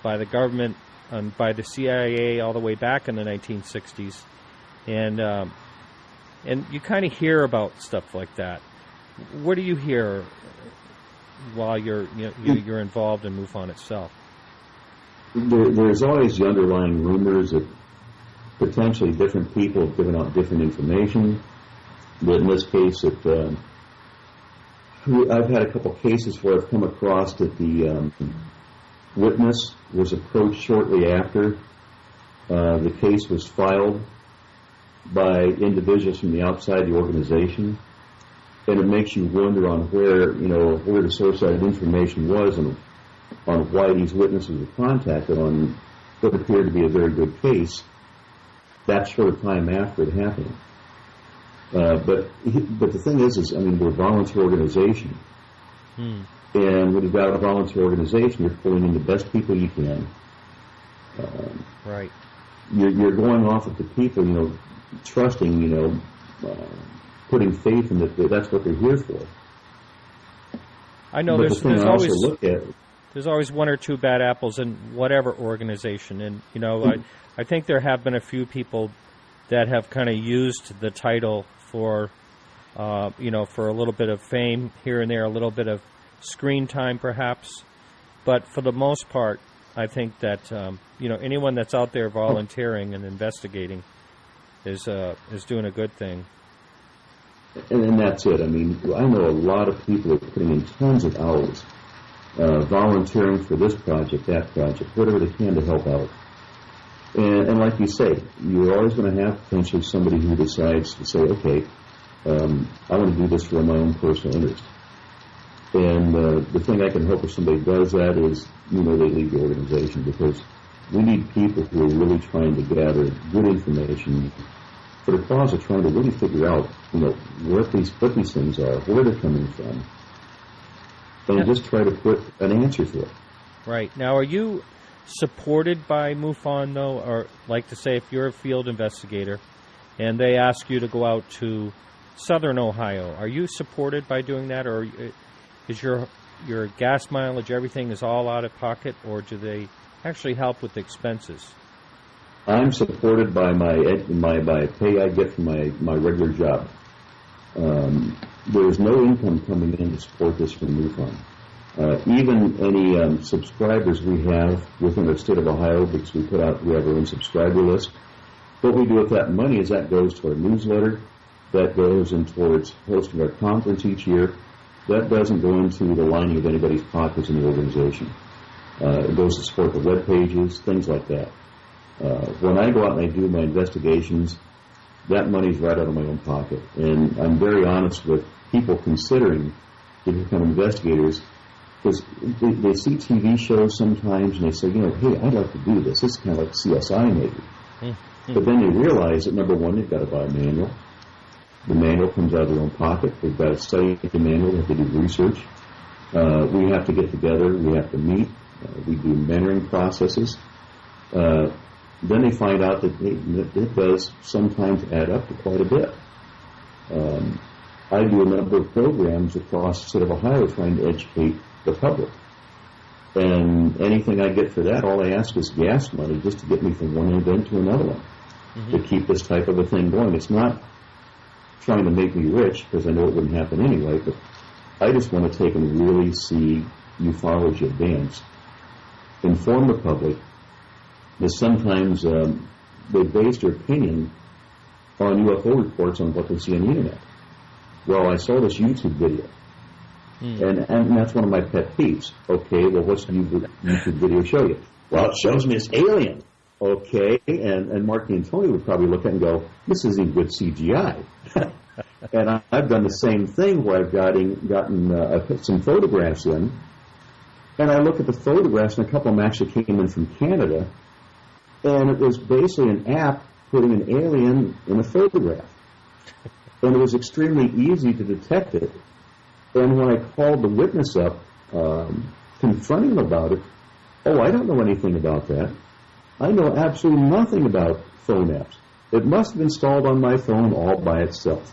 by the government and by the CIA all the way back in the 1960s. And you kind of hear about stuff like that. What do you hear while you're involved in MUFON itself? There's always the underlying rumors that potentially different people have given out different information. But in this case, I've had a couple cases where I've come across that the witness was approached shortly after the case was filed, by individuals from the outside the organization, and it makes you wonder on where the source of that information was and on why these witnesses were contacted on what appeared to be a very good case that short time after it happened. But the thing is we're a volunteer organization. And when you've got a volunteer organization, you're pulling in the best people you can. Right. You're going off with the people, trusting, putting faith in that that's what they're here for. I know there's always one or two bad apples in whatever organization, and I think there have been a few people that have kind of used the title for for a little bit of fame here and there, a little bit of screen time perhaps, but for the most part, I think that anyone that's out there volunteering and investigating is doing a good thing. And that's it. I know a lot of people are putting in tons of hours volunteering for this project, that project, whatever they can to help out. And like you say, you're always going to have potentially somebody who decides to say, okay, I want to do this for my own personal interest. And the thing I can hope if somebody does that is, they leave the organization, because we need people who are really trying to gather good information for the cause of trying to really figure out, what these things are, where they're coming from, and just try to put an answer to it. Right. Now, are you supported by MUFON, though? Or, like to say, if you're a field investigator and they ask you to go out to southern Ohio, are you supported by doing that? Or is your gas mileage, everything is all out of pocket, or do they actually help with the expenses? I'm supported by by pay I get from my regular job. There is no income coming in to support this from MUFON. Even any subscribers we have within the state of Ohio, because we have our own subscriber list. What we do with that money is that goes to our newsletter, that goes in towards hosting our conference each year. That doesn't go into the lining of anybody's pockets in the organization. It goes to support the web pages, things like that. When I go out and I do my investigations, that money's right out of my own pocket. And I'm very honest with people considering to become investigators, because they see TV shows sometimes and they say, hey, I'd like to do this. This is kind of like CSI maybe. Mm-hmm. But then they realize that, number one, they've got to buy a manual. The manual comes out of their own pocket. They've got to study the manual. They have to do research. We have to get together. We have to meet. We do mentoring processes. Then they find out that it does sometimes add up to quite a bit. I do a number of programs across the state of Ohio trying to educate the public. And anything I get for that, all I ask is gas money just to get me from one event to another one, to keep this type of a thing going. It's not trying to make me rich, because I know it wouldn't happen anyway, but I just want to take and really see ufology advance, inform the public, because sometimes they base their opinion on UFO reports on what they see on the internet. Well, I saw this YouTube video, and that's one of my pet peeves. Okay, well, what's the YouTube video show you? Well, it shows me this alien. Okay, and Marky and Tony would probably look at it and go, this isn't good CGI. And I've done the same thing where I've gotten some photographs in, and I look at the photographs, and a couple of them actually came in from Canada, and it was basically an app putting an alien in a photograph. And it was extremely easy to detect it. And when I called the witness up, confronting him about it, I don't know anything about that. I know absolutely nothing about phone apps. It must have installed on my phone all by itself.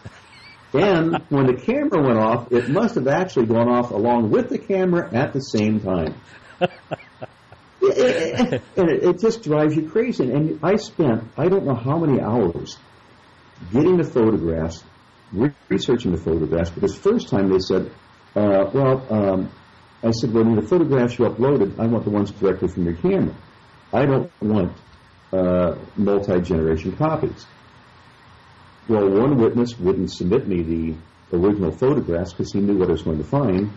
And when the camera went off, it must have actually gone off along with the camera at the same time. And it just drives you crazy. And I spent, I don't know how many hours getting the photographs, researching the photographs, because first time they said, I said, well, the photographs you uploaded, I want the ones directly from your camera. I don't want multi-generation copies. Well, one witness wouldn't submit me the original photographs because he knew what I was going to find.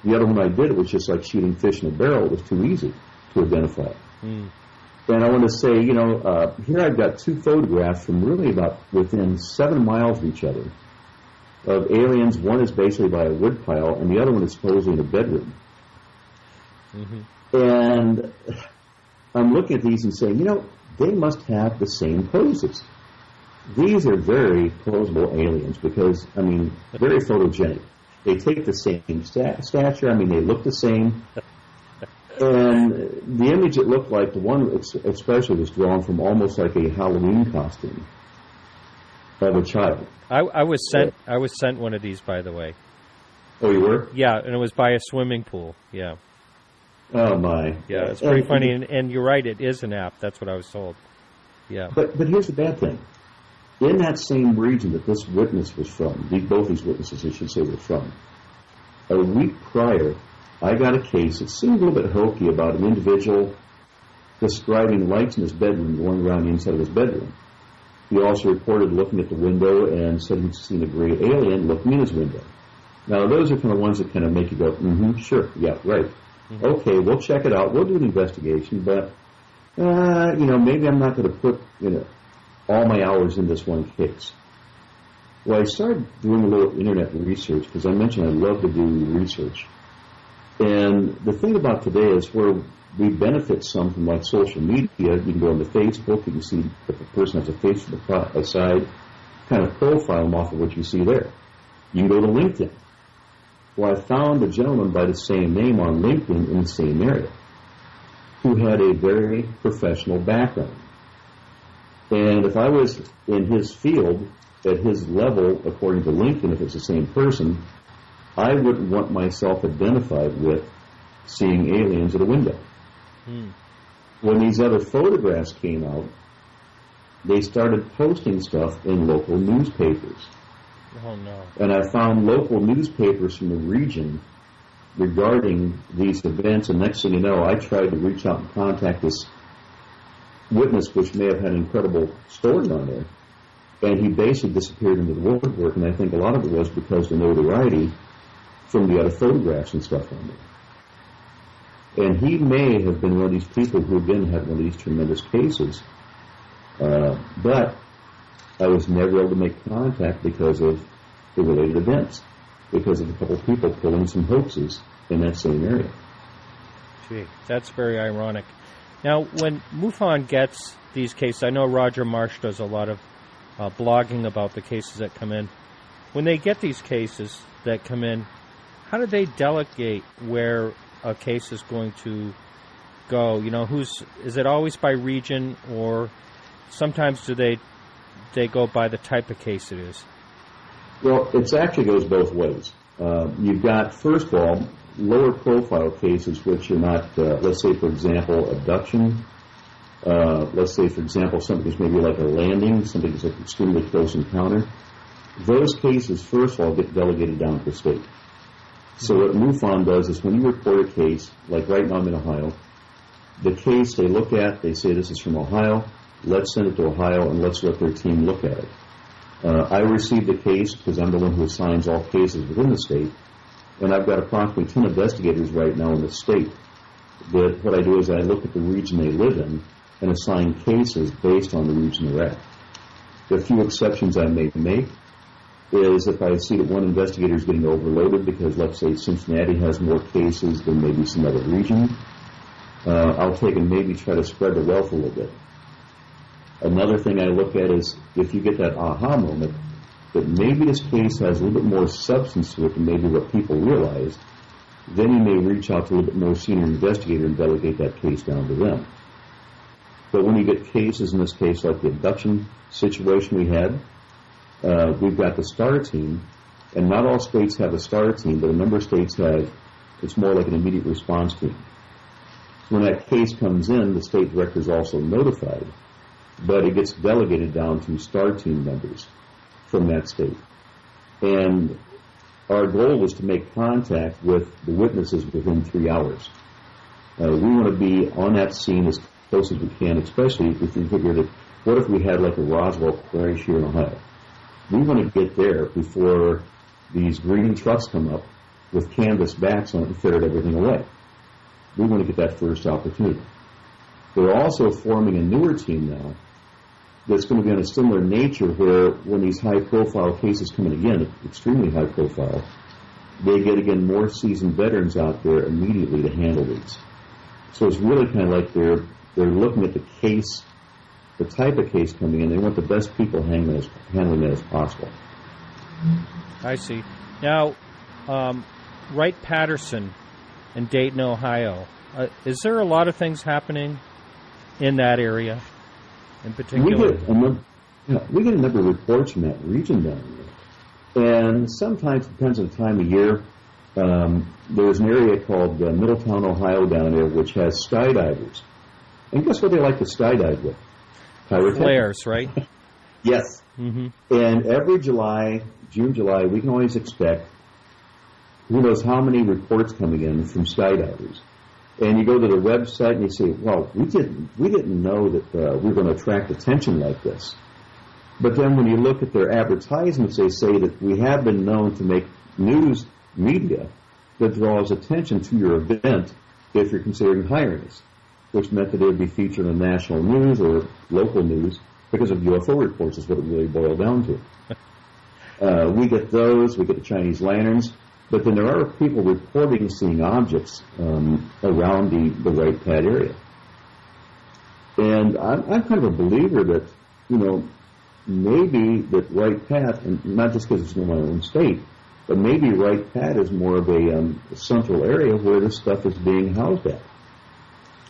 The other one I did, it was just like shooting fish in a barrel. It was too easy to identify. And I want to say, here I've got two photographs from really about within 7 miles of each other of aliens. One is basically by a woodpile, and the other one is supposedly in a bedroom. Mm-hmm. And I'm looking at these and saying, they must have the same poses. These are very posable aliens because, very photogenic. They take the same stature. They look the same. And the image it looked like, the one especially, was drawn from almost like a Halloween costume of a child. I was sent one of these, by the way. Oh, you were? Yeah, and it was by a swimming pool. Yeah. Oh my. Yeah, it's pretty funny, and you're right. It is an app. That's what I was told. Yeah. But here's the bad thing. In that same region that this witness was from, both these witnesses, I should say, were from, a week prior, I got a case that seemed a little bit hokey about an individual describing lights in his bedroom going around the inside of his bedroom. He also reported looking at the window and said he'd seen a gray alien looking in his window. Now, those are kind of ones that kind of make you go, sure, yeah, right. Mm-hmm. Okay, we'll check it out. We'll do an investigation, but, maybe I'm not going to put, all my hours in this one case. Well, I started doing a little internet research because I mentioned I love to do research. And the thing about today is where we benefit some from like social media. You can go into Facebook, you can see if a person has a Facebook side, kind of profile them off of what you see there. You can go to LinkedIn. Well, I found a gentleman by the same name on LinkedIn in the same area who had a very professional background. And if I was in his field, at his level, according to LinkedIn, if it's the same person, I wouldn't want myself identified with seeing aliens at a window. When these other photographs came out, they started posting stuff in local newspapers. Oh, no. And I found local newspapers from the region regarding these events, and next thing you know, I tried to reach out and contact this witness, which may have had an incredible story on there, and he basically disappeared into the woodwork, and I think a lot of it was because of the notoriety from the other photographs and stuff on there. And he may have been one of these people who, again, had one of these tremendous cases, but I was never able to make contact because of the related events, because of a couple of people pulling some hoaxes in that same area. Gee, that's very ironic. Now, when MUFON gets these cases, I know Roger Marsh does a lot of blogging about the cases that come in. When they get these cases that come in, how do they delegate where a case is going to go? Is it always by region, or sometimes do they go by the type of case it is? Well, it actually goes both ways. You've got, first of all, lower profile cases which are not, let's say, for example, abduction. Let's say, for example, something that's maybe like a landing, something that's like extremely close encounter. Those cases, first of all, get delegated down to the state. So what MUFON does is when you report a case, like right now I'm in Ohio, the case they look at, they say this is from Ohio, let's send it to Ohio and let's let their team look at it. I received the case because I'm the one who assigns all cases within the state, and I've got approximately 10 investigators right now in the state. But what I do is I look at the region they live in and assign cases based on the region they're at. The few exceptions I may make is if I see that one investigator is getting overloaded because, let's say, Cincinnati has more cases than maybe some other region, I'll take and maybe try to spread the wealth a little bit. Another thing I look at is if you get that aha moment that maybe this case has a little bit more substance to it than maybe what people realized, then you may reach out to a little bit more senior investigator and delegate that case down to them. But when you get cases, in this case, like the abduction situation we had, we've got the STAR team, and not all states have a STAR team, but a number of states have, it's more like an immediate response team. When that case comes in, the state director is also notified, but it gets delegated down to STAR team members from that state. And our goal was to make contact with the witnesses within 3 hours. We want to be on that scene as close as we can, especially if you figure that, what if we had like a Roswell crash here in Ohio? We want to get there before these green trucks come up with canvas backs on it and ferret everything away. We want to get that first opportunity. They're also forming a newer team now that's going to be on a similar nature where when these high-profile cases come in, again, extremely high-profile, they get, again, more seasoned veterans out there immediately to handle these. So it's really kind of like they're looking at the case, the type of case coming in. They want the best people handling it as possible. I see. Now, Wright-Patterson in Dayton, Ohio, is there a lot of things happening in that area in particular? We get a number of reports from that region down there. And sometimes, it depends on the time of year, there's an area called Middletown, Ohio down there, which has skydivers. And guess what they like to skydive with? Flares, right? Yes. Mm-hmm. And every June, July, we can always expect who knows how many reports coming in from skydivers. And you go to the website and you say, well, we didn't know that we were going to attract attention like this. But then when you look at their advertisements, they say that we have been known to make news media that draws attention to your event if you're considering hiring us, which meant that it would be featured in national news or local news because of UFO reports is what it really boiled down to. We get those, we get the Chinese lanterns, but then there are people reporting seeing objects around the White Pad area. And I'm kind of a believer that, maybe that White Pad, and not just because it's in my own state, but maybe White Pad is more of a central area where this stuff is being housed at.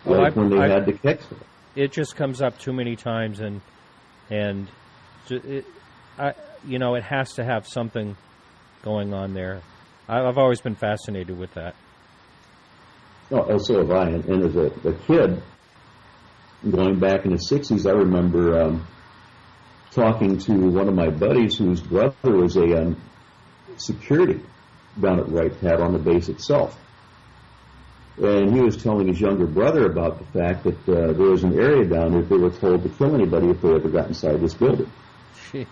Well, like when they had the Kecksville. It just comes up too many times, and it has to have something going on there. I've always been fascinated with that. Oh, so have I. And as a kid, going back in the 60s, I remember talking to one of my buddies whose brother was a security down at White Pad on the base itself. And he was telling his younger brother about the fact that there was an area down there that they were told to kill anybody if they ever got inside this building. Jeez.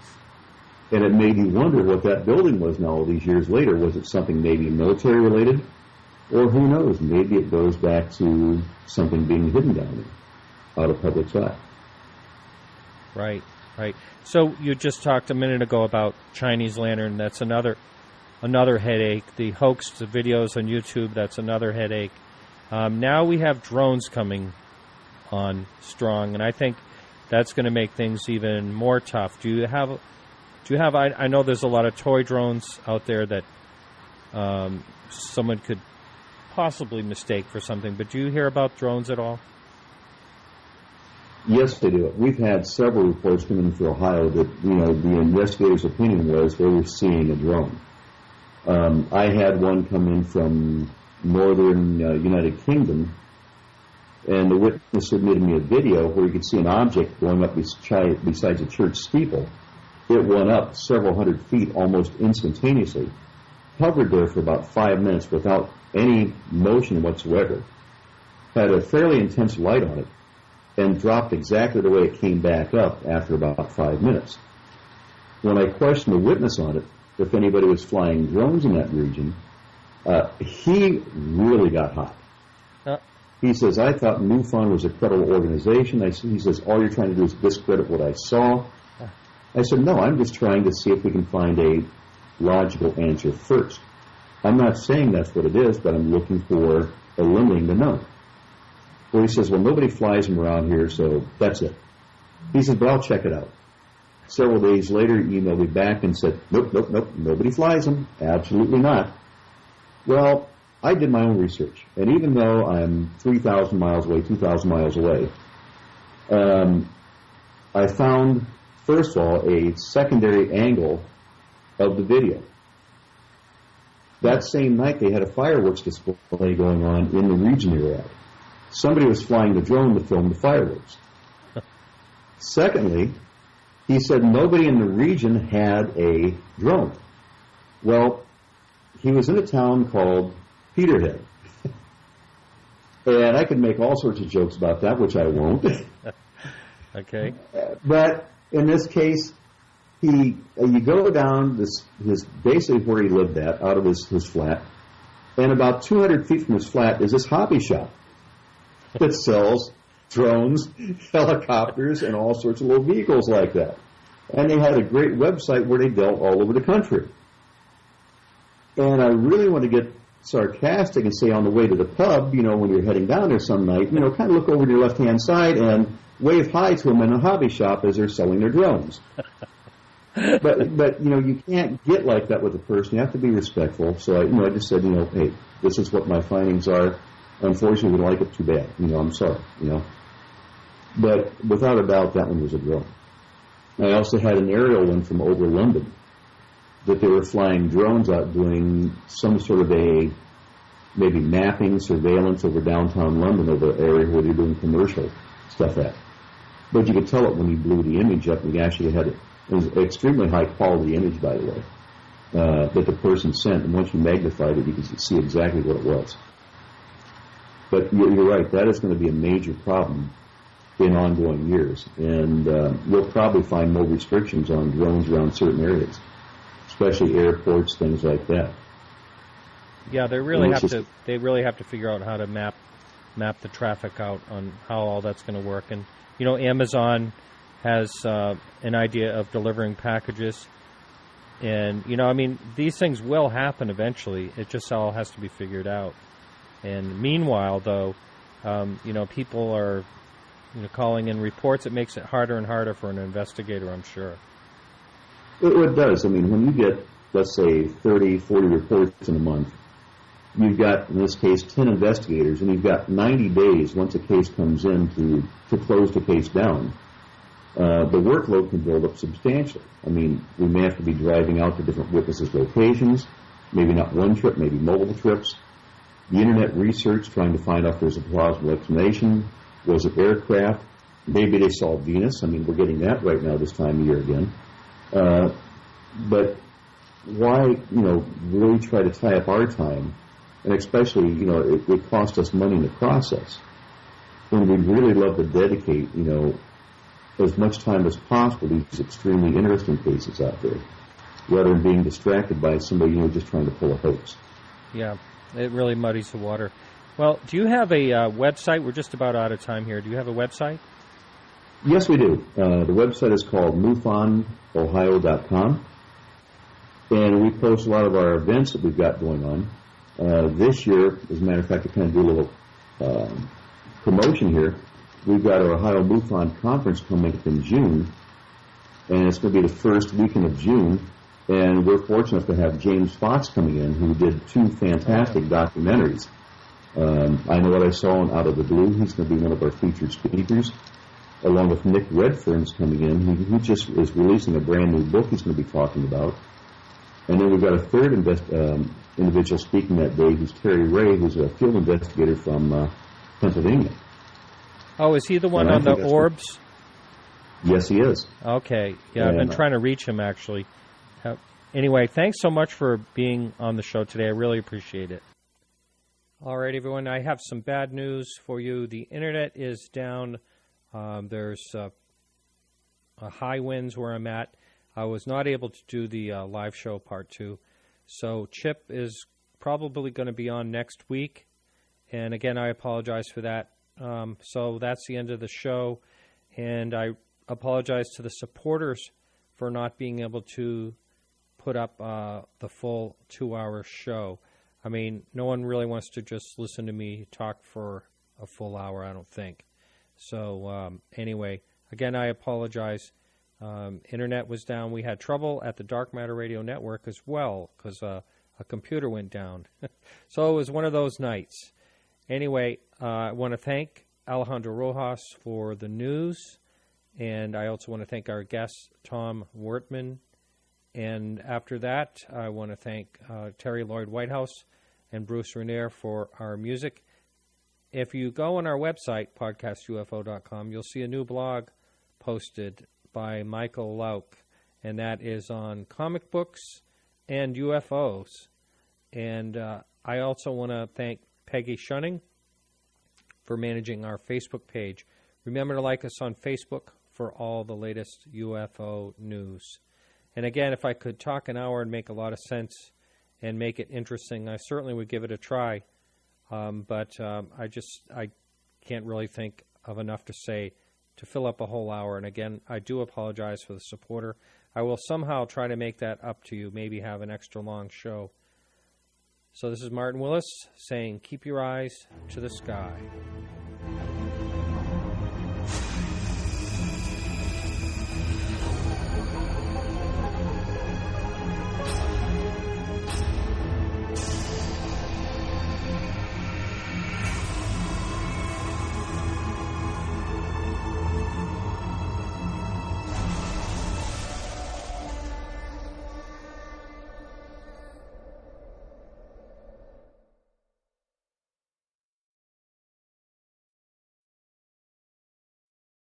And it made me wonder what that building was now all these years later. Was it something maybe military related? Or who knows, maybe it goes back to something being hidden down there out of public sight. Right. So you just talked a minute ago about Chinese lantern. That's another headache. The hoax, the videos on YouTube, that's another headache. Now we have drones coming on strong, and I think that's going to make things even more tough. Do you have? I know there's a lot of toy drones out there that someone could possibly mistake for something, but do you hear about drones at all? Yes, they do. We've had several reports coming in from Ohio that, the investigator's opinion was they were seeing a drone. I had one come in from northern United Kingdom, and the witness submitted me a video where you could see an object going up besides a church steeple. It went up several hundred feet almost instantaneously, hovered there for about 5 minutes without any motion whatsoever, had a fairly intense light on it, and dropped exactly the way it came back up after about 5 minutes. When I questioned the witness on it, if anybody was flying drones in that region, he really got hot. He says, I thought MUFON was a credible organization. He says, all you're trying to do is discredit what I saw. I said, no, I'm just trying to see if we can find a logical answer first. I'm not saying that's what it is, but I'm looking for eliminating the known. Well, he says, well, nobody flies them around here, so that's it. He says, but I'll check it out. Several days later, he emailed me back and said, nope, nobody flies them. Absolutely not. Well, I did my own research, and even though I'm 3,000 miles away, 2,000 miles away, I found, first of all, a secondary angle of the video. That same night, they had a fireworks display going on in the region they were at. Somebody was flying the drone to film the fireworks. Secondly, he said nobody in the region had a drone. Well, he was in a town called Peterhead. And I could make all sorts of jokes about that, which I won't. Okay. But in this case, you go down his basically where he lived at, out of his flat, and about 200 feet from his flat is this hobby shop that sells drones, helicopters, and all sorts of little vehicles like that. And they had a great website where they dealt all over the country. And I really want to get sarcastic and say on the way to the pub, when you're heading down there some night, kind of look over to your left-hand side and wave hi to them in a hobby shop as they're selling their drones. But you can't get like that with a person. You have to be respectful. So I just said, hey, this is what my findings are. Unfortunately, we don't like it too bad. I'm sorry, But without a doubt, that one was a drone. I also had an aerial one from over London that they were flying drones out doing some sort of maybe mapping, surveillance over downtown London, over an area where they're doing commercial stuff at. But you could tell it when you blew the image up, and you actually had it. It was an extremely high quality image, by the way, that the person sent. And once you magnified it, you could see exactly what it was. But you're right, that is going to be a major problem in ongoing years. And we'll probably find more restrictions on drones around certain areas, especially airports, things like that. Yeah, they really have to figure out how to map the traffic out on how all that's going to work. And Amazon has an idea of delivering packages, and these things will happen eventually. It just all has to be figured out. And meanwhile, though, people are calling in reports. It makes it harder and harder for an investigator, I'm sure. It does. When you get, let's say, 30, 40 reports in a month, you've got, in this case, 10 investigators, and you've got 90 days once a case comes in to close the case down. The workload can build up substantially. We may have to be driving out to different witnesses' locations, maybe not one trip, maybe multiple trips. The internet research, trying to find out if there's a plausible explanation. Was it aircraft? Maybe they saw Venus. We're getting that right now this time of year again. But why, really try to tie up our time? And especially, it cost us money in the process. When we'd really love to dedicate, as much time as possible to these extremely interesting cases out there, rather than being distracted by somebody, just trying to pull a hoax. Yeah, it really muddies the water. Well, do you have a website? We're just about out of time here. Do you have a website? Yes, we do. The website is called MUFONOhio.com, and we post a lot of our events that we've got going on. This year, as a matter of fact, to kind of do a little promotion here, we've got our Ohio MUFON conference coming up in June, and it's going to be the first weekend of June. And we're fortunate to have James Fox coming in, who did 2 fantastic documentaries. I Know What I Saw and Out of the Blue. He's going to be one of our featured speakers, along with Nick Redfern's coming in. He just is releasing a brand new book he's going to be talking about. And then we've got a third individual speaking that day, who's Terry Ray, who's a field investigator from Pennsylvania. Oh, is he the one on the orbs? Yes, he is. Okay. Yeah, I've been trying to reach him, actually. Anyway, thanks so much for being on the show today. I really appreciate it. All right, everyone, I have some bad news for you. The internet is down. There's high winds where I'm at. I was not able to do the live show part 2. So Chip is probably going to be on next week. And again, I apologize for that. So that's the end of the show. And I apologize to the supporters for not being able to put up the full 2-hour show. No one really wants to just listen to me talk for a full hour, I don't think. So anyway, again, I apologize. Internet was down. We had trouble at the Dark Matter Radio Network as well, because a computer went down. So it was one of those nights. Anyway, I want to thank Alejandro Rojas for the news, and I also want to thank our guest, Tom Wertman. And after that, I want to thank Terry Lloyd Whitehouse and Bruce Renier for our music. If you go on our website, podcastufo.com, you'll see a new blog posted by Michael Lauk, and that is on comic books and UFOs. And I also want to thank Peggy Shunning for managing our Facebook page. Remember to like us on Facebook for all the latest UFO news. And again, if I could talk an hour and make a lot of sense and make it interesting, I certainly would give it a try. But I can't really think of enough to say to fill up a whole hour. And again, I do apologize for the supporter. I will somehow try to make that up to you, maybe have an extra long show. So this is Martin Willis saying, keep your eyes to the sky.